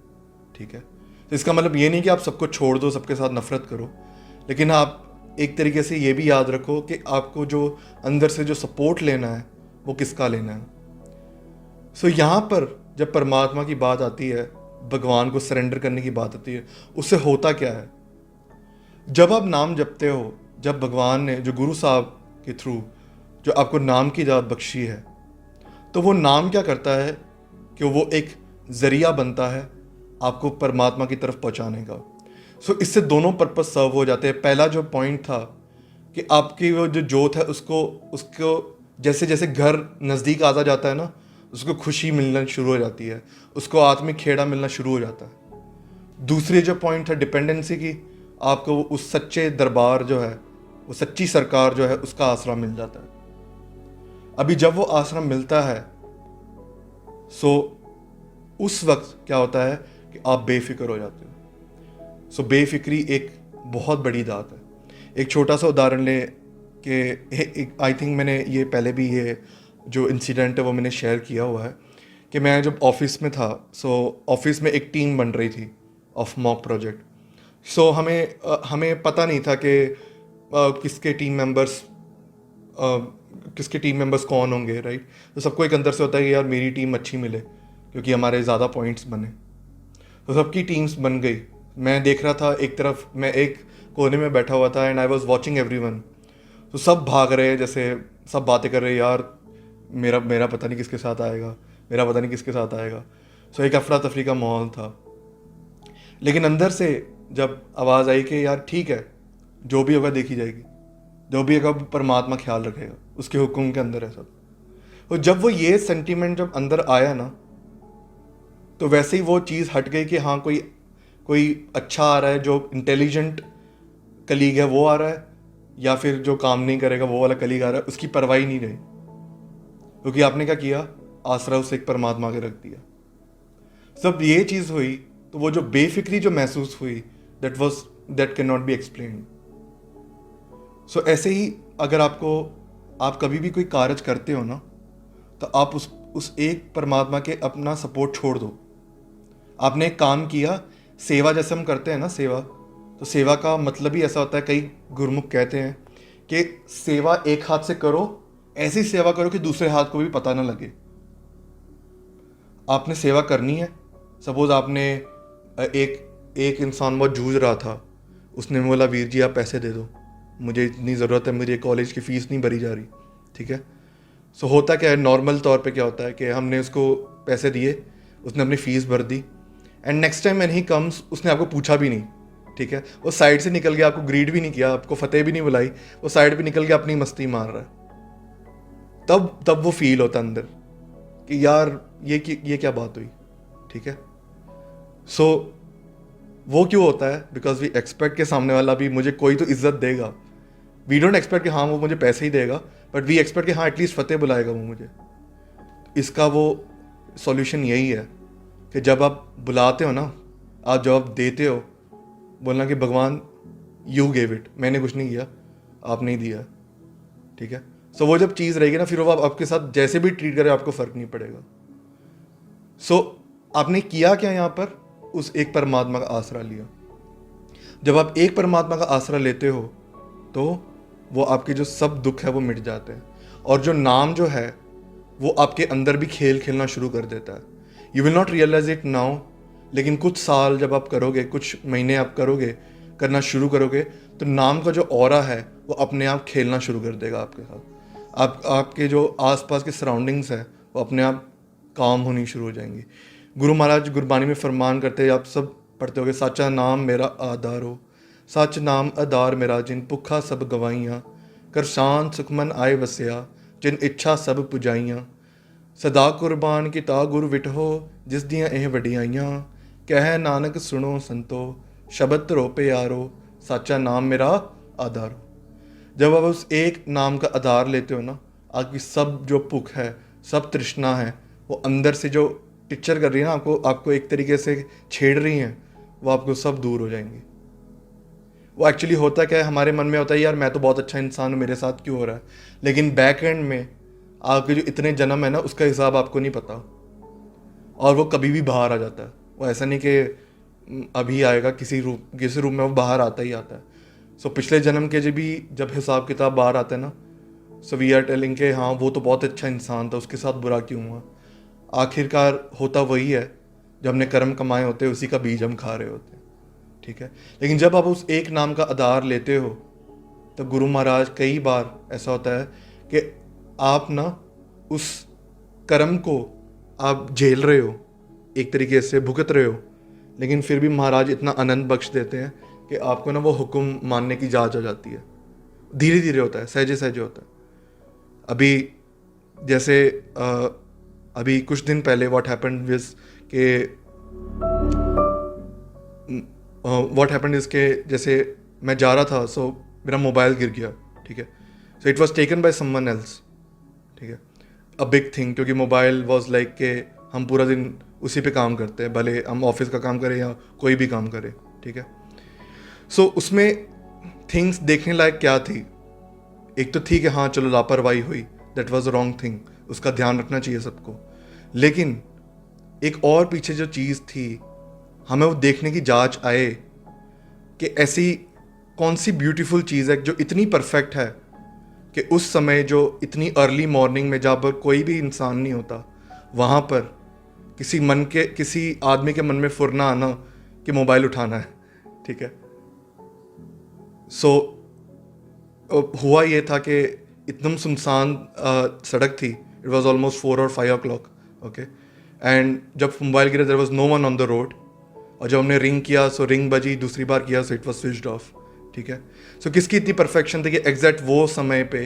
ठीक है। तो इसका मतलब ये नहीं कि आप सबको छोड़ दो, सबके साथ नफरत करो, लेकिन आप एक तरीके से ये भी याद रखो कि आपको जो अंदर से जो सपोर्ट लेना है वो किसका लेना है। सो यहाँ पर जब परमात्मा की बात आती है, भगवान को सरेंडर करने की बात आती है, उससे होता क्या है? जब आप नाम जपते हो, जब भगवान ने जो गुरु साहब के थ्रू जो आपको नाम की दात बख्शी है, तो वो नाम क्या करता है कि वो एक ज़रिया बनता है आपको परमात्मा की तरफ पहुंचाने का। सो इससे दोनों पर्पस सर्व हो जाते हैं। पहला जो पॉइंट था कि आपकी वो जो जोत है उसको जैसे जैसे घर नज़दीक आता जाता है ना, उसको खुशी मिलना शुरू हो जाती है, उसको आत्मिक खेड़ा मिलना शुरू हो जाता है। दूसरी जो पॉइंट था डिपेंडेंसी की, आपको उस सच्चे दरबार जो है, वो सच्ची सरकार जो है, उसका आसरा मिल जाता है। अभी जब वो आसरा मिलता है, सो उस वक्त क्या होता है कि आप बेफिक्र हो जाते हो। सो बेफिक्री एक बहुत बड़ी दात है। एक छोटा सा उदाहरण ले कि आई थिंक मैंने ये पहले भी ये जो इंसिडेंट है वो मैंने शेयर किया हुआ है कि मैं जब ऑफिस में था, सो ऑफिस में एक टीम बन रही थी ऑफ मॉक प्रोजेक्ट। सो हमें पता नहीं था कि किसके टीम मेंबर्स कौन होंगे, राइट। तो सबको एक अंदर से होता है कि यार मेरी टीम अच्छी मिले क्योंकि हमारे ज़्यादा पॉइंट्स बने। तो सबकी टीम्स बन गई। मैं देख रहा था, एक तरफ मैं एक कोने में बैठा हुआ था and I was watching everyone. तो सब भाग रहे हैं, जैसे सब बातें कर रहे हैं, यार मेरा मेरा पता नहीं किसके साथ आएगा, मेरा पता नहीं किसके साथ आएगा। सो एक अफरा तफरी का माहौल था। लेकिन अंदर से जब आवाज़ आई कि यार ठीक है, जो भी होगा देखी जाएगी, जो भी होगा परमात्मा ख्याल रखेगा, उसके हुक्म के अंदर है सब। तो जब वो ये सेंटीमेंट जब अंदर आया ना, तो वैसे ही वो चीज़ हट गई कि हाँ कोई कोई अच्छा आ रहा है, जो इंटेलिजेंट कलीग है वो आ रहा है, या फिर जो काम नहीं करेगा वो वाला कलीग आ रहा है, उसकी परवाही नहीं रही। क्योंकि आपने क्या किया, आसरा उसे एक परमात्मा के रख दिया। जब ये चीज़ हुई तो वो जो बेफिक्री जो महसूस हुई, that cannot be explained. So ऐसे ही अगर आप कभी भी कोई कार्य करते हो ना, तो आप उस एक परमात्मा के अपना सपोर्ट छोड़ दो। आपने एक काम किया, सेवा जैसे हम करते हैं ना, सेवा, तो सेवा का मतलब ही ऐसा होता है, कई गुरुमुख कहते हैं कि सेवा एक हाथ से करो, ऐसी सेवा करो कि दूसरे हाथ को भी पता ना लगे। आपने सेवा करनी है। सपोज आपने एक एक इंसान बहुत जूझ रहा था, उसने बोला वीर जी आप पैसे दे दो, मुझे इतनी ज़रूरत है, मुझे कॉलेज की फ़ीस नहीं भरी जा रही, ठीक है। सो होता क्या है, नॉर्मल तौर पे क्या होता है कि हमने उसको पैसे दिए, उसने अपनी फ़ीस भर दी, and next time when he comes उसने आपको पूछा भी नहीं, ठीक है। वो साइड से निकल गया, आपको ग्रीड भी नहीं किया, आपको फतेह भी नहीं बुलाई, वो साइड पे निकल गया, अपनी मस्ती मार रहा है। तब वो फील होता अंदर कि यार ये क्या बात हुई, ठीक है। सो वो क्यों होता है, बिकॉज वी एक्सपेक्ट के सामने वाला भी मुझे कोई तो इज्जत देगा। वी डोंट एक्सपेक्ट कि हाँ वो मुझे पैसे ही देगा, बट वी एक्सपेक्ट कि हाँ एटलीस्ट फतेह बुलाएगा वो मुझे। इसका वो सॉल्यूशन यही है कि जब आप बुलाते हो ना, आप जब देते हो, बोलना कि भगवान यू गेव इट, मैंने कुछ नहीं किया, आपने ही दिया, ठीक है। सो वो जब चीज़ रहेगी ना, फिर वो आपके साथ जैसे भी ट्रीट करे आपको फ़र्क नहीं पड़ेगा। सो आपने किया क्या यहाँ पर, उस एक परमात्मा का आसरा लिया। जब आप एक परमात्मा का आसरा लेते हो तो वो आपके जो सब दुख है वो मिट जाते हैं, और जो नाम जो है वो आपके अंदर भी खेल खेलना शुरू कर देता है। You will not realise it now, लेकिन कुछ साल जब आप करोगे, कुछ महीने आप करोगे, करना शुरू करोगे, तो नाम का जो ऑरा है वो अपने आप खेलना शुरू कर देगा आपके साथ। आपके जो आसपास के सराउंडिंग्स है वो अपने आप काम होनी शुरू हो जाएंगी। गुरु महाराज गुरबानी में फरमान करते हैं, आप सब पढ़ते होगे, साचा नाम मेरा आधार हो, सच नाम आधार मेरा, जिन भुखा सब गवाइयाँ, कर शांत सुखमन आए वसिया, जिन इच्छा सब पुजाइयाँ, सदा कुर्बान किता गुर विठो, जिस दियाँ एह वडियाइयाँ, कह नानक सुनो संतो, शब्द धरो प्यारो, साचा नाम मेरा आधार हो। जब आप उस एक नाम का आधार लेते हो ना, आपकी सब जो भूख है, सब तृष्णा है, वो अंदर से जो टिक्चर कर रही है ना, आपको एक तरीके से छेड़ रही हैं, वो आपको सब दूर हो जाएंगी। वो एक्चुअली होता क्या है, हमारे मन में होता है यार मैं तो बहुत अच्छा इंसान हूँ, मेरे साथ क्यों हो रहा है, लेकिन बैक एंड में आपके जो इतने जन्म है ना, उसका हिसाब आपको नहीं पता, और वो कभी भी बाहर आ जाता है। वो ऐसा नहीं कि अभी आएगा, किसी रूप में वो बाहर आता ही आता है। सो पिछले जन्म के जब हिसाब किताब बाहर आते हैं ना, सो वी आर टेलिंग के हाँ वो तो बहुत अच्छा इंसान था, उसके साथ बुरा क्यों हुआ। आखिरकार होता वही है, जो हमने कर्म कमाए होते हैं उसी का बीज हम खा रहे होते हैं, ठीक है। लेकिन जब आप उस एक नाम का आधार लेते हो, तो गुरु महाराज कई बार ऐसा होता है कि आप ना उस कर्म को आप झेल रहे हो, एक तरीके से भुगत रहे हो, लेकिन फिर भी महाराज इतना आनंद बख्श देते हैं कि आपको ना वो हुक्म मानने की जांच आ जाती है। धीरे धीरे होता है, सहजे सहजे होता है। अभी जैसे अभी कुछ दिन पहले व्हाट हैपेंड इज के जैसे मैं जा रहा था, सो मेरा मोबाइल गिर गया, ठीक है। So it was taken by someone else, ठीक है, अ बिग थिंग, क्योंकि मोबाइल वाज लाइक के हम पूरा दिन उसी पे काम करते हैं, भले हम ऑफिस का काम करें या कोई भी काम करें, ठीक है। सो उसमें थिंग्स देखने लायक क्या थी, एक तो थी कि हाँ चलो लापरवाही हुई, दैट वाज रॉन्ग थिंग, उसका ध्यान रखना चाहिए सबको। लेकिन एक और पीछे जो चीज़ थी, हमें वो देखने की जांच आए कि ऐसी कौन सी ब्यूटीफुल चीज़ है जो इतनी परफेक्ट है कि उस समय जो इतनी अर्ली मॉर्निंग में जहाँ पर कोई भी इंसान नहीं होता, वहाँ पर किसी आदमी के मन में फुरना आना कि मोबाइल उठाना है, ठीक है। सो हुआ ये था कि एकदम सुनसान सड़क थी। इट वॉज ऑलमोस्ट 4 और 5 o'clock, ओके। एंड जब मोबाइल गिरा, there was no one on the road. और जब हमने रिंग किया, सो रिंग बजी, दूसरी बार किया, so it was switched off, ठीक है। सो किसकी इतनी परफेक्शन थी कि एग्जैक्ट वो समय पे,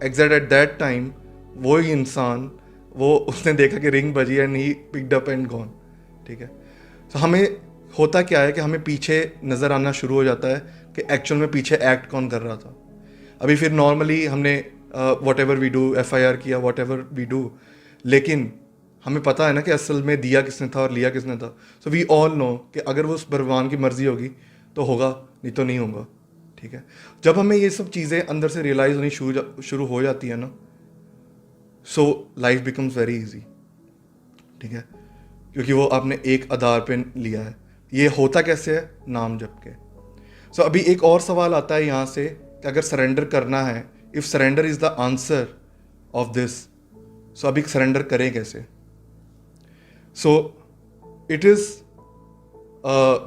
एग्जैक्ट एट दैट टाइम, वो ही इंसान, वो उसने देखा कि रिंग बजी and he picked up and gone, ठीक है। सो हमें होता क्या है कि हमें पीछे नज़र आना शुरू हो जाता है कि एक्चुअल में पीछे एक्ट कौन कर रहा था। अभी फिर नॉर्मली हमने whatever we do, FIR किया, वॉट एवर वी डू, लेकिन हमें पता है ना कि असल में दिया किसने था और लिया किसने था। सो वी ऑल नो कि अगर वो उस भगवान की मर्जी होगी तो होगा, नहीं तो नहीं होगा, ठीक है। जब हमें ये सब चीज़ें अंदर से रियलाइज़ होनी शुरू हो जाती है ना, so life becomes very easy, ठीक है, क्योंकि वो आपने एक आधार पे लिया है। ये होता कैसे है? नाम जप के। सो अभी एक और सवाल आता है यहाँ से कि अगर सरेंडर करना है, if surrender is the answer of this, so अभी सरेंडर करें कैसे? So it is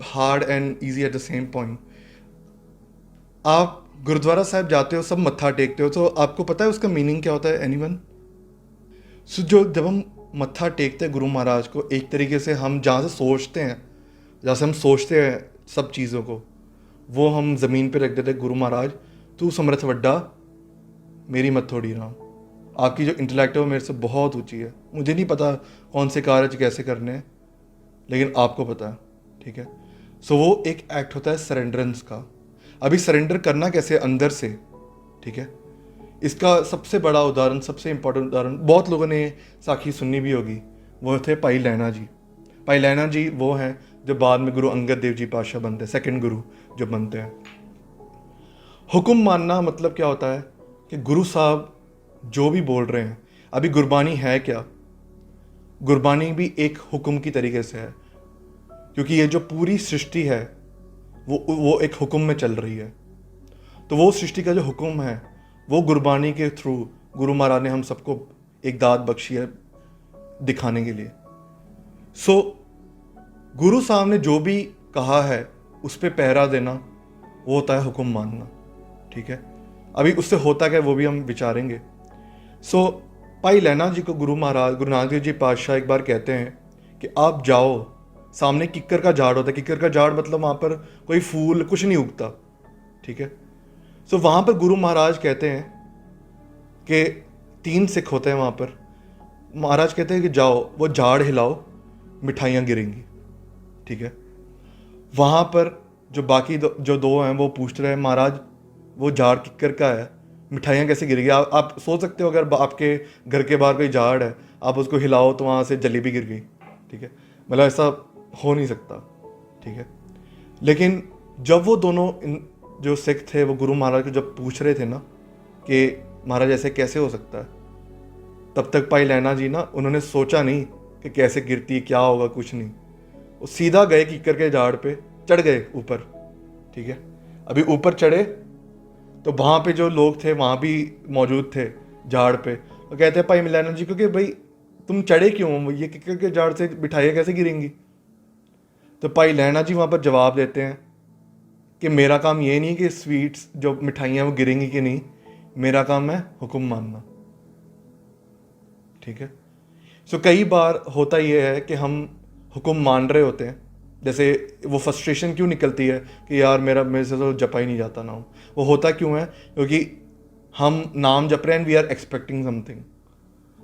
hard and easy at the same point. आप गुरुद्वारा साहब जाते हो, सब मत्था टेकते हो, तो आपको पता है उसका मीनिंग क्या होता है? एनीवन? सो जब हम मत्था टेकते हैं गुरु महाराज को, एक तरीके से हम जहाँ से सोचते हैं, जहाँ से हम सोचते हैं सब चीज़ों को, वो हम ज़मीन पे रख देते हैं। गुरु महाराज, तू समर्थ वड्डा, मेरी मत थोड़ी राम। आपकी जो इंटेलेक्ट है वो मेरे से बहुत ऊंची है, मुझे नहीं पता कौन से कार्य कैसे करने हैं, लेकिन आपको पता है, ठीक है। सो वो एक एक्ट होता है सरेंडरेंस का। अभी सरेंडर करना कैसे? अंदर से, ठीक है। इसका सबसे बड़ा उदाहरण, सबसे इंपॉर्टेंट उदाहरण, बहुत लोगों ने साखी सुननी भी होगी, वो थे भाई लैना जी। भाई लैना जी वो हैं जो बाद में गुरु अंगद देव जी पातशाह बनते हैं, सेकंड गुरु जो बनते हैं। हुक्म मानना मतलब क्या होता है कि गुरु साहब जो भी बोल रहे हैं, अभी गुरबानी है क्या? गुरबानी भी एक हुक्म की तरीके से है, क्योंकि ये जो पूरी सृष्टि है वो एक हुक्म में चल रही है। तो वो सृष्टि का जो हुक्म है वो गुरबानी के थ्रू गुरु महाराज ने हम सबको एक दात बख्शी है दिखाने के लिए। सो गुरु साहब ने जो भी कहा है उस पर पहरा देना, वो होता है हुक्म मानना, ठीक है। अभी उससे होता क्या वो भी हम विचारेंगे। सो भाई लैना जी को गुरु महाराज, गुरु नानक देव जी पातशाह एक बार कहते हैं कि आप जाओ, सामने किक्कर का झाड़ होता है। किक्कर का झाड़ मतलब वहाँ पर कोई फूल कुछ नहीं उगता, ठीक है। सो वहाँ पर गुरु महाराज कहते हैं कि 3 सिख होते हैं वहाँ पर। महाराज कहते हैं कि जाओ, वो झाड़ हिलाओ, मिठाइयाँ गिरेंगी, ठीक है। वहाँ पर जो बाकी जो दो हैं वो पूछ रहे हैं, महाराज वो झाड़ किक्कर का है, मिठाइयाँ कैसे गिरेगी? आप सोच सकते हो अगर आपके घर के बाहर कोई झाड़ है, आप उसको हिलाओ तो वहाँ से जलेबी गिर गई, ठीक है। मतलब ऐसा हो नहीं सकता, ठीक है। लेकिन जब वो दोनों जो सिख थे वो गुरु महाराज को जब पूछ रहे थे ना कि महाराज ऐसे कैसे हो सकता है, तब तक भाई लैना जी ना, उन्होंने सोचा नहीं कि कैसे गिरती है, क्या होगा, कुछ नहीं। वो सीधा गए किक्कर के झाड़ पे चढ़ गए ऊपर, ठीक है। अभी ऊपर चढ़े तो वहाँ पे जो लोग थे वहाँ भी मौजूद थे झाड़ पे। तो कहते हैं भाई लैना जी को कि भाई तुम चढ़े क्यों, ये किक्कर के झाड़ से मिठाइयाँ कैसे गिरेंगी? तो भाई लैना जी वहाँ पर जवाब देते हैं कि मेरा काम ये नहीं कि स्वीट्स जो मिठाइयाँ वो गिरेंगी कि नहीं, मेरा काम है हुक्म मानना, ठीक है। सो कई बार होता ये है कि हम हुक्म मान रहे होते हैं, जैसे वो फ्रस्ट्रेशन क्यों निकलती है कि यार मेरे से तो जपा ही नहीं जाता नाम। वो होता क्यों है? क्योंकि हम नाम जप रहे हैं and we are expecting something.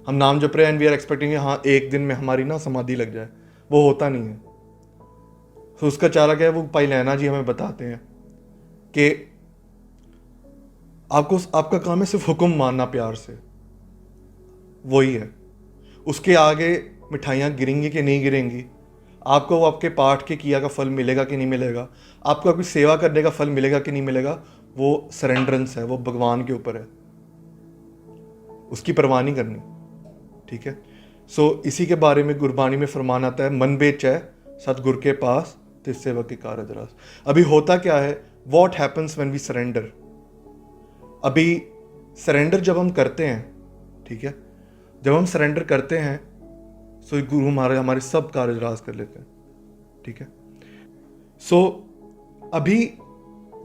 हम नाम जप रहे हैं एंड वी आर एक्सपेक्टिंग हाँ एक दिन में हमारी ना समाधि लग जाए, वो होता नहीं है। तो उसका चारा क्या है, वो भाई लैना जी हमें बताते हैं कि आपका काम है सिर्फ हुक्म मानना प्यार से, वही है। उसके आगे मिठाइयाँ गिरेंगी कि नहीं गिरेंगी, आपको वो आपके पाठ के किया का फल मिलेगा कि नहीं मिलेगा, आपको आपकी सेवा करने का फल मिलेगा कि नहीं मिलेगा, वो सरेंडरेंस है, वो भगवान के ऊपर है, उसकी परवाह नहीं करनी, ठीक है। सो इसी के बारे में गुरबानी में फरमान आता है, मन बेचै सतगुर के पास तिस सेवक के कारज रास। अभी होता क्या है, what happens when we surrender. अभी सरेंडर जब हम करते हैं, ठीक है, जब हम सरेंडर करते हैं सो गुरु महाराज हमारे सब कारज रास कर लेते हैं, ठीक है। सो अभी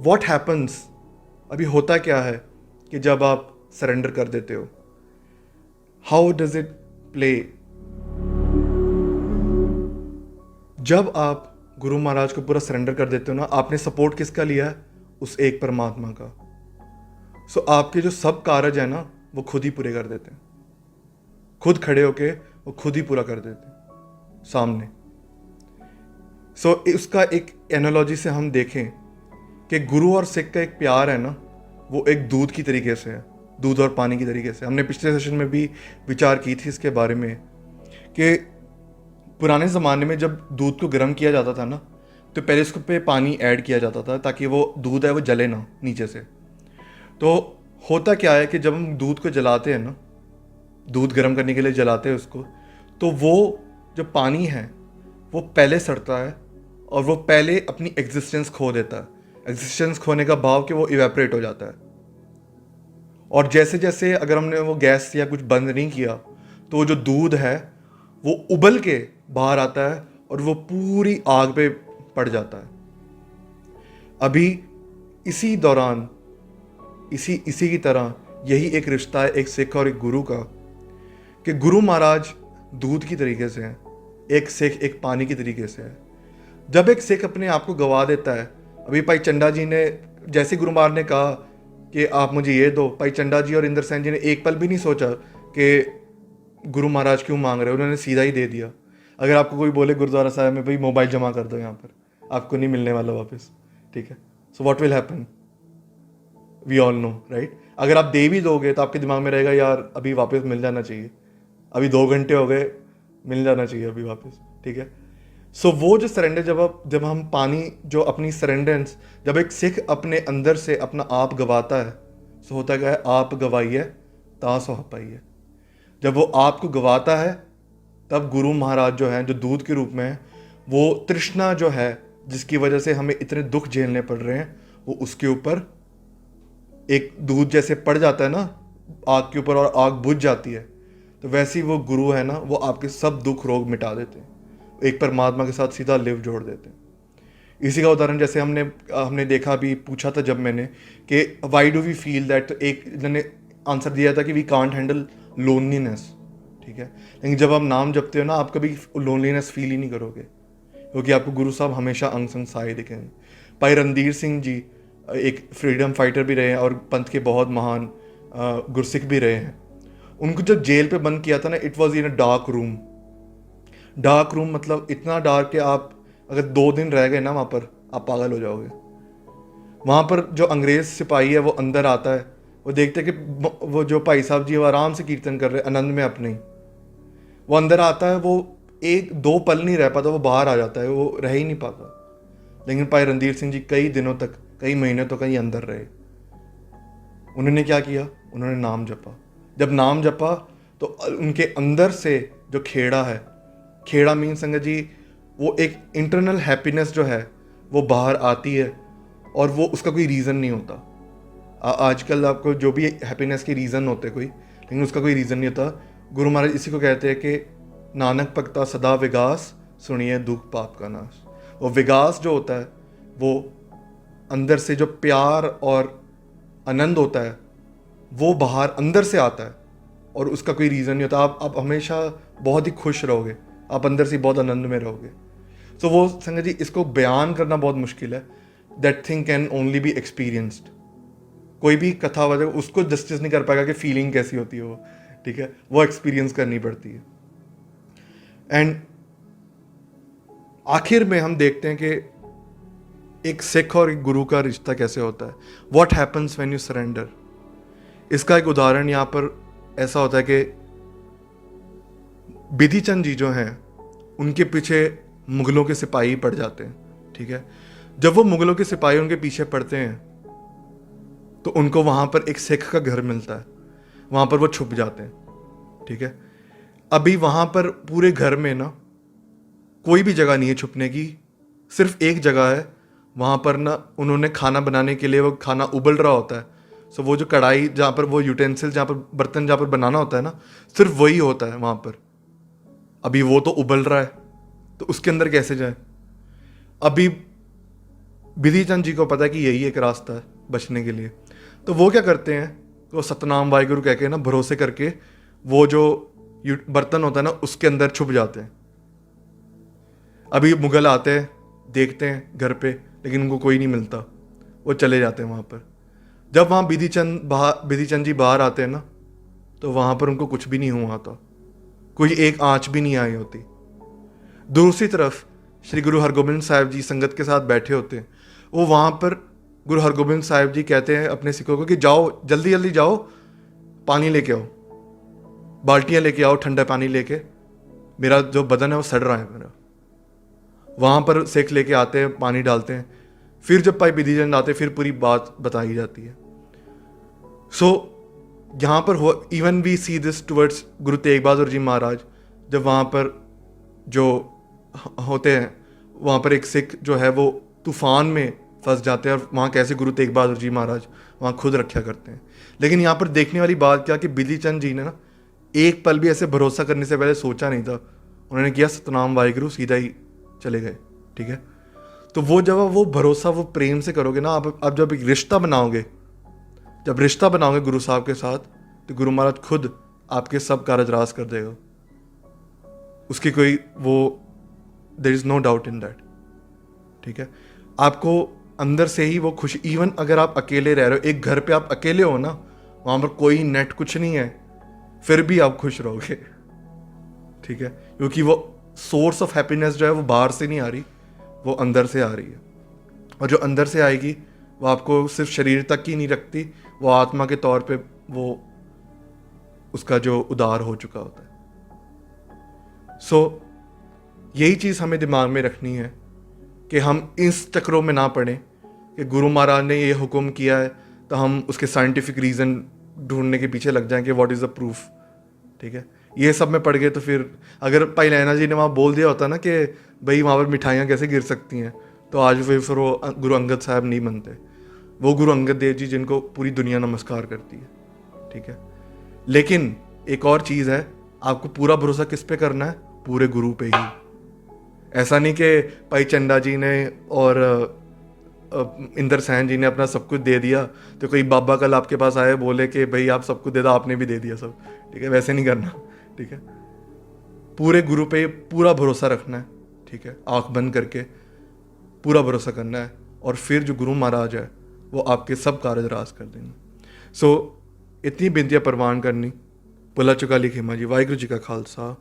वॉट हैपन्स, अभी होता क्या है कि जब आप सरेंडर कर देते हो, हाउ डज इट प्ले। जब आप गुरु महाराज को पूरा सरेंडर कर देते हो ना, आपने सपोर्ट किसका लिया है, उस एक परमात्मा का। सो आपके जो सब कारज है ना वो खुद ही पूरे कर देते हैं, खुद खड़े होके वो खुद ही पूरा कर देते हैं सामने। सो उसका एक एनालॉजी से हम देखें कि गुरु और सिख का एक प्यार है ना, वो एक दूध की तरीके से है, दूध और पानी की तरीके से। हमने पिछले सेशन में भी विचार की थी इसके बारे में कि पुराने ज़माने में जब दूध को गर्म किया जाता था ना, तो पहले उसको पे पानी ऐड किया जाता था ताकि वो दूध है वो जले ना नीचे से। तो होता क्या है कि जब हम दूध को जलाते हैं ना, दूध गर्म करने के लिए जलाते हैं उसको, तो वो जो पानी है वो पहले सड़ता है और वो पहले अपनी एग्जिस्टेंस खो देता है। एग्जिस्टेंस खोने का भाव कि वो इवेपरेट हो जाता है। और जैसे जैसे अगर हमने वो गैस या कुछ बंद नहीं किया तो वो जो दूध है वो उबल के बाहर आता है और वो पूरी आग पे पड़ जाता है। अभी इसी दौरान इसी की तरह यही एक रिश्ता है एक सिख और एक गुरु का, कि गुरु महाराज दूध की तरीके से हैं, एक सिख एक पानी की तरीके से है। जब एक सिख अपने आप को गवा देता है, अभी भाई चंडा जी ने, जैसे गुरु महाराज ने कहा कि आप मुझे ये दो, भाई चंडा जी और इंद्र सेन जी ने एक पल भी नहीं सोचा कि गुरु महाराज क्यों मांग रहे हैं, उन्होंने सीधा ही दे दिया। अगर आपको कोई बोले गुरुद्वारा साहब में भाई मोबाइल जमा कर दो यहाँ पर, आपको नहीं मिलने वाला वापस, ठीक है। So what will happen, we all know right. अगर आप दे भी दोगे तो आपके दिमाग में रहेगा यार अभी वापस मिल जाना चाहिए, अभी 2 घंटे हो गए, मिल जाना चाहिए अभी वापस, ठीक है। सो वो जो सरेंडर जब हम पानी जो अपनी सरेंडेंस, जब एक सिख अपने अंदर से अपना आप गवाता है, सो होता क्या है, आप गवाइए ता सो पाइए। जब वो आपको गवाता है तब गुरु महाराज जो हैं, जो दूध के रूप में है, वो तृष्णा जो है जिसकी वजह से हमें इतने दुख झेलने पड़ रहे हैं, वो उसके ऊपर एक दूध जैसे पड़ जाता है ना आग के ऊपर और आग बुझ जाती है, तो वैसे ही वो गुरु है ना, वो आपके सब दुख रोग मिटा देते हैं, एक परमात्मा के साथ सीधा लिव जोड़ देते हैं। इसी का उदाहरण जैसे हमने देखा भी, पूछा था जब मैंने कि why do we feel that, तो एक ने आंसर दिया था कि वी कांट हैंडल लोनलीनेस, ठीक है। लेकिन जब आप नाम जपते हो ना, आप कभी लोनलीनेस फील ही नहीं करोगे, क्योंकि आपको गुरु साहब हमेशा अंग संग साए दिखेंगे। भाई रणधीर सिंह जी एक फ्रीडम फाइटर भी रहे हैं और पंथ के बहुत महान गुरसिख भी रहे हैं। उनको जब जेल पे बंद किया था ना, it was in a dark room. Dark room मतलब इतना डार्क कि आप अगर 2 दिन रह गए ना वहाँ पर, आप पागल हो जाओगे। वहाँ पर जो अंग्रेज सिपाही है वो अंदर आता है, वो देखते कि वो जो भाई साहब जी वो आराम से कीर्तन कर रहे हैं आनंद में अपने ही, वो अंदर आता है, वो 1-2 पल नहीं रह पाता, वो बाहर आ जाता है, वो रह ही नहीं पाता। लेकिन भाई रणधीर सिंह जी कई दिनों तक, कई महीने तो कहीं अंदर रहे। उन्होंने क्या किया, उन्होंने नाम जपा। जब नाम जपा तो उनके अंदर से जो खेड़ा है, खेड़ा मीन संगत जी वो एक इंटरनल हैप्पीनेस जो है वो बाहर आती है और वो उसका कोई रीज़न नहीं होता। आजकल आपको जो भी हैप्पीनेस के रीज़न होते कोई, लेकिन उसका कोई रीज़न नहीं होता। गुरु महाराज इसी को कहते हैं कि नानक भगता सदा विगास, सुनिए दुख पाप का नाश। वो विगास जो होता है वो अंदर से जो प्यार और आनंद होता है वो बाहर अंदर से आता है और उसका कोई रीज़न नहीं होता। आप हमेशा बहुत ही खुश रहोगे, आप अंदर से बहुत आनंद में रहोगे। सो वो संगत जी इसको बयान करना बहुत मुश्किल है। That thing can only be experienced. कोई भी कथा वजह उसको जस्टिस नहीं कर पाएगा कि फीलिंग कैसी होती है वो, ठीक है, वो एक्सपीरियंस करनी पड़ती है। एंड आखिर में हम देखते हैं कि एक सिख और एक गुरु का रिश्ता कैसे होता है। What happens when you surrender. इसका एक उदाहरण यहाँ पर ऐसा होता है कि बिधि चंद जी जो हैं उनके पीछे मुगलों के सिपाही पड़ जाते हैं, ठीक है। जब वो मुगलों के सिपाही उनके पीछे पड़ते हैं तो उनको वहाँ पर एक सिख का घर मिलता है, वहाँ पर वो छुप जाते हैं, ठीक है। अभी वहाँ पर पूरे घर में ना कोई भी जगह नहीं है छुपने की, सिर्फ एक जगह है, वहाँ पर ना उन्होंने खाना बनाने के लिए, वो खाना उबल रहा होता है, सो वो जो कढ़ाई जहाँ पर, वो यूटेंसिल जहाँ पर, बर्तन जहाँ पर बनाना होता है ना, सिर्फ वही होता है वहाँ पर। अभी वो तो उबल रहा है, तो उसके अंदर कैसे जाए? अभी बिधि चंद जी को पता है कि यही एक रास्ता है बचने के लिए, तो वो क्या करते हैं, वो सतनाम वाहिगुरु कह के ना, भरोसे करके वो जो बर्तन होता है ना उसके अंदर छुप जाते हैं। अभी मुगल आते हैं, देखते हैं घर पे, लेकिन उनको कोई नहीं मिलता, वो चले जाते हैं वहाँ पर। जब वहाँ बिधि चंद जी बाहर आते हैं ना, तो वहाँ पर उनको कुछ भी नहीं हुआ था, कोई एक आंच भी नहीं आई होती। दूसरी तरफ श्री गुरु हरगोबिंद साहिब जी संगत के साथ बैठे होते हैं, वो वहाँ पर गुरु हरगोबिंद साहिब जी कहते हैं अपने सिखों को कि जाओ, जल्दी जल्दी जाओ, पानी लेके आओ, बाल्टियाँ लेके आओ, ठंडा पानी लेके, मेरा जो बदन है वो सड़ रहा है मेरा। वहाँ पर सेक लेके आते हैं, पानी डालते हैं, फिर जब भाई बिधि चंद आते, फिर पूरी बात बताई जाती है। सो यहाँ पर हो, even we see this towards Guru Tegh Bahadur ji महाराज, जब वहाँ पर जो होते हैं, वहाँ पर एक सिख जो है वो तूफान में फंस जाते हैं, और वहाँ कैसे गुरु तेग बहादुर जी महाराज वहाँ खुद रक्षा करते हैं। लेकिन यहाँ पर देखने वाली बात क्या कि बिधि चंद जी ने ना एक पल भी ऐसे भरोसा करने से पहले सोचा नहीं था, उन्होंने किया सतनाम वाहिगुरु, सीधा ही चले गए। ठीक है, तो वो जब वो भरोसा वो प्रेम से करोगे ना, आप जब एक रिश्ता बनाओगे, जब रिश्ता बनाओगे गुरु साहब के साथ, तो गुरु महाराज खुद आपके सब कारज रास कर देगा, उसकी कोई वो, there is no doubt in that. ठीक है, आपको अंदर से ही वो खुशी, इवन अगर आप अकेले रह रहे हो, एक घर पे आप अकेले हो ना, वहाँ पर कोई नेट कुछ नहीं है, फिर भी आप खुश रहोगे। ठीक है, क्योंकि वो सोर्स ऑफ हैप्पीनेस जो है वो बाहर से नहीं आ रही, वो अंदर से आ रही है, और जो अंदर से आएगी वो आपको सिर्फ शरीर तक ही नहीं रखती, वो आत्मा के तौर पे वो उसका जो उदार हो चुका होता है। सो यही चीज़ हमें दिमाग में रखनी है कि हम इस चक्रों में ना पड़ें कि गुरु महाराज ने ये हुक्म किया है तो हम उसके साइंटिफिक रीज़न ढूंढने के पीछे लग जाएं कि व्हाट इज़ द प्रूफ। ठीक है, ये सब में पड़ गए तो फिर अगर भाई लैना जी ने वहाँ बोल दिया होता ना कि भाई वहाँ पर मिठाइयाँ कैसे गिर सकती हैं, तो आज फिर वो गुरु अंगद साहब नहीं बनते, वो गुरु अंगद देव जी जिनको पूरी दुनिया नमस्कार करती है। ठीक है, लेकिन एक और चीज़ है, आपको पूरा भरोसा किस पे करना है? पूरे गुरु पे ही। ऐसा नहीं कि भाई चंदा जी ने और इंदर सैन जी ने अपना सब कुछ दे दिया, तो कोई बाबा कल आपके पास आए बोले कि भाई आप सब कुछ दे दो, आपने भी दे दिया सब। ठीक है, वैसे नहीं करना। ठीक है, पूरे गुरु पे पूरा भरोसा रखना है। ठीक है, आंख बंद करके पूरा भरोसा करना है, और फिर जो गुरु महाराज है वो आपके सब कारज रास कर देंगे। सो इतनी बिनतियाँ परवान करनी, बुला चुका लिखिमा जी। वाहिगुरु जी का खालसा,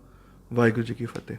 वाहिगुरु जी की फतेह।